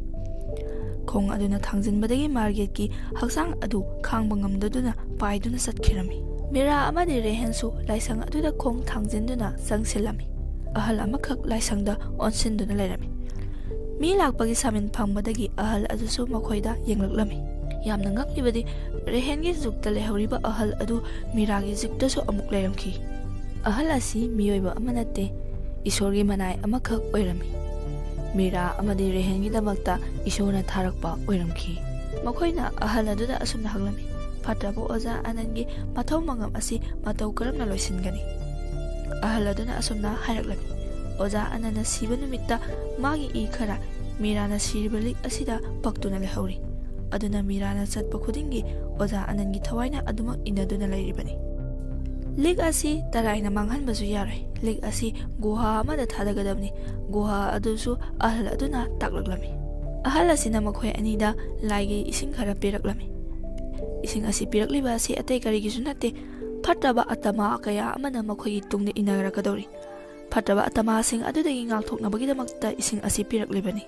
ꯈꯣꯡ ꯑꯗꯨꯅ ꯊꯥꯡꯖꯤꯟꯕꯗꯒꯤ ꯃꯥꯔꯒꯦꯠꯀꯤ ꯍꯛꯆꯥꯡ ꯑꯗꯨ ꯈꯥꯡꯕ ꯉꯝꯗꯗꯨꯅ ꯄꯥꯏꯗꯨꯅ ꯆꯠꯈꯤꯔꯝꯃꯤ ꯃꯤꯔꯥ ꯑꯃꯗꯤ ꯔꯦꯍꯦꯟꯁꯨ ꯂꯥꯏꯁꯪ ꯑꯗꯨꯗ ꯈꯣꯡ ꯊꯥꯡꯖꯤꯟꯗꯨꯅ ꯆꯪꯁꯤꯜꯂꯝꯃꯤ ꯑꯍꯜ ꯑꯃꯈꯛ ꯂꯥꯏꯁꯪꯗ ꯑꯣꯟꯁꯤꯟꯗꯨꯅ ꯂꯩꯔꯝꯃꯤ ꯃꯤ ꯂꯥꯛꯄꯒꯤ ꯁꯥꯃꯤꯟ ꯐꯪꯕꯗꯒꯤ ꯑꯍꯜ ꯑꯗꯨꯁꯨ ꯃꯈꯣꯏꯗ ꯌꯦꯡꯂꯛꯂꯝꯃꯤ ꯌꯥꯝꯅ ꯉꯛꯂꯤꯕꯗꯤ ꯔꯦꯍꯦꯟꯒꯤ ꯖꯨꯛꯇ ꯂꯩꯍꯧꯔꯤꯕ ꯑꯍꯜ ꯑꯗꯨ ꯃꯤꯔꯥꯒꯤ ꯖꯨꯛꯇꯁꯨ ꯑꯃꯨꯛ ꯂꯩꯔꯝꯈꯤ ꯑꯍꯜ ꯑꯁꯤ ꯃꯤꯑꯣꯏꯕ ꯑꯃ ꯅꯠꯇꯦ ꯏꯁꯣꯔꯒꯤ ꯃꯅꯥꯏ ꯑꯃꯈꯛ ꯑꯣꯏꯔꯝꯃꯤ ꯃꯤꯔꯥ ꯑꯃꯗꯤ ꯔꯦꯍꯦꯟꯒꯤꯗꯃꯛꯇ ꯏꯁꯣꯔꯅ ꯊꯥꯔꯛꯄ ꯑꯣꯏꯔꯝꯈꯤ ꯃꯈꯣꯏꯅ ꯑꯍꯜ ꯑꯗꯨꯗ ꯑꯁꯨꯝꯅ ꯍꯪꯂꯝꯃꯤ ꯐꯠꯇ꯭ꯔꯕ ꯑꯣꯖꯥ ꯑꯅꯟꯒꯤ ꯃꯊꯧ ꯃꯉꯝ ꯑꯁꯤ ꯃꯇꯧ ꯀꯔꯝꯅ ꯂꯣꯏꯁꯤꯟꯒꯅꯤ ꯑꯍꯜ ꯑꯗꯨꯅ ꯑꯁꯨꯝꯅ ꯍꯥꯏꯔꯛꯂꯝꯃꯤ ꯑꯣꯖꯥ ꯑꯅꯟꯅ ꯁꯤꯕ ꯅꯨꯃꯤꯠꯇ ꯃꯥꯒꯤ ꯏ ꯈꯔ ꯃꯤꯔꯥꯅ ꯁꯤꯔꯤꯕ ꯂꯤꯛ ꯑꯁꯤꯗ ꯄꯛꯇꯨꯅ ꯂꯩꯍꯧꯔꯤ ꯑꯗꯨꯅ ꯃꯤꯔꯥꯅ ꯆꯠꯄ ꯈꯨꯗꯤꯡꯒꯤ ꯑꯣꯖꯥ ꯑꯅꯟꯒꯤ ꯊꯋꯥꯏꯅ ꯑꯗꯨꯃꯛ ꯏꯟꯅꯗꯨꯅ ꯂꯩꯔꯤꯕꯅꯤ ꯂꯤꯛ ꯑꯁꯤ ꯇꯔꯥꯏꯅ ꯃꯥꯡꯍꯟꯕꯁꯨ ꯌꯥꯔꯣꯏ ꯂꯤꯛ ꯑꯁꯤ ꯒꯨꯍꯥ ꯑꯃꯗ ꯊꯥꯗꯒꯗꯕꯅꯤ ꯒꯨꯍꯥ ꯑꯗꯨꯁꯨ ꯑꯍꯜ ꯑꯗꯨꯅ ꯇꯥꯛꯂꯛꯂꯝꯃꯤ ꯑꯍꯜ ꯑꯁꯤꯅ ꯃꯈꯣꯏ ꯑꯅꯤꯗ ꯂꯥꯏꯒꯤ ꯏꯁꯤꯡ खरा पीरकलमी इसिंग असी पीरकलिबा असी अतै करिगिसु नत्ते फट्टबा अतमा कया अमना मखोई तुंगने इनारकदौरी फट्टबा अतमासिंग अदुदगी ngakthoknabagidamakta इसिंग असी पीरकलिबनी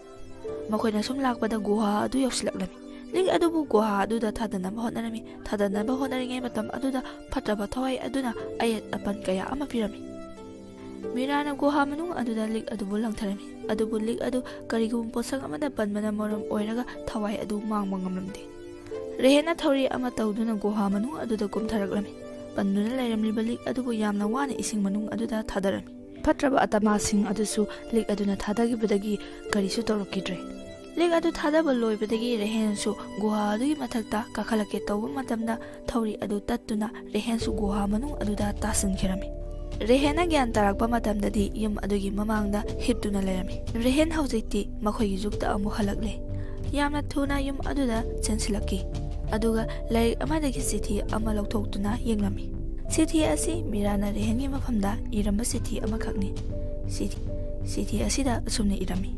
मखोइना सुम लाकपदा गुहा अदु यौसिलकलमी लिंग अदुबु गुहा अदुदा थादनबा होनरिङै मतम अदुदा फट्टबा थवाई अदुना अयत अपन कया अमा पिरमी मीराना गुहा मनुंग अदुदा लिग अदुबु लंगथरमी अदुबु लिग अदु करिगुम पोसंग अमदा पनमना मरम ओइरगा थवाई अदु मांगबा ngamlamde रेहेना थौरी अमा तौदुना गुहा मनुंग अदुदा कुमथरकलमी पन्नुना लैरमलिबा लिग अदुबु यामना वाना इसिंग मनुंग अदुदा थादरमी फट्टबा अतमासिंग अदुसु लिग अदुना थादगिबदगी करिसु तौरकिद्रे लिग अदु थादबा लोइबदगी रेहेनसु गुहा अदुगी मथक्ता काखलके तौबा मतमदा थौरी अदु तत्तुना रेहेनसु गुहा मनुंग अदुदा तासनखिरमी रेहेना ज्ञान तारकपा मतमददी युम अदुगी ममांगदा हिप्तुना लेरमी रेहेन हौजिकती मखोइगी जुक्ता अमु हलकले यामना थुना युम अदुदा चेंसिलकी अदुगा लाइक अमादगी चिठी अमा लौथोक्तुना येंगलमी चिठी असि मीराना रेहेनगी मफमदा इरंबा चिठी अमाखकनी चिठी असिदा असुमने इरमी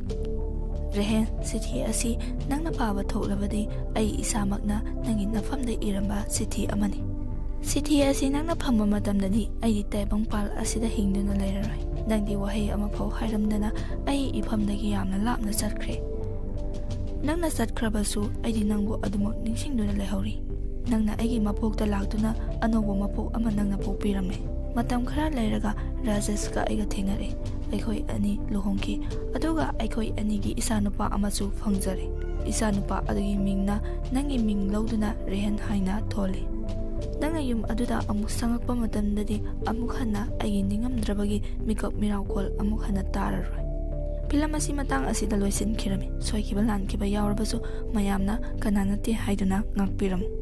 रेहेन चिठी असि नंगना पाबा थोक्लबदि अई इसामकना नंगी नफमदा इरंबा चिठी अमनी चिठी असि नंगना फंबा मतमददि अई ताइबंगपाल असिदा हिंदुना लैररोय नंगदि वहै अमा फाव हाइरमदना अई इफमदगी यामना लापना चटख्रे नंगना चटख्रबसु अईदि नंगबु अदुमक निंसिंदुना लैहौरी नंगना अईगी मपोकता लाक्तुना अनौबा मपोक अमा नंगना पोकपिरमले मतम खरा लैरगा राजेशका अईगा थेंगरे अखोई अनी लुहोंकी अदुगा अखोई अनीगी इसानुपा अमासु फंगजरे इसानुपा अदुगी मिंगना नंगी मिंग लौदुना रेहन हाइना थोले नंगा युम अदुदा अमुक संगकपा मतमददि अमुक हन्ना अईगी निंगमद्रबगी मिकप मिरावकोल अमुक हन्ना ताररोय ꯐꯤꯂꯝ ꯑꯁꯤ ꯃꯇꯥꯡ ꯑꯁꯤꯗ ꯂꯣꯏꯁꯤꯟꯈꯤꯔꯝꯃꯤ꯫ ꯁꯣꯏꯈꯤꯕ ꯂꯥꯟꯈꯤꯕ ꯌꯥꯎꯔꯕꯁꯨ ꯃꯌꯥꯝꯅ ꯀꯅꯥ ꯅꯠꯇꯦ ꯍꯥꯏꯗꯨꯅ ꯉꯥꯛꯄꯤꯔꯝꯃꯨ꯫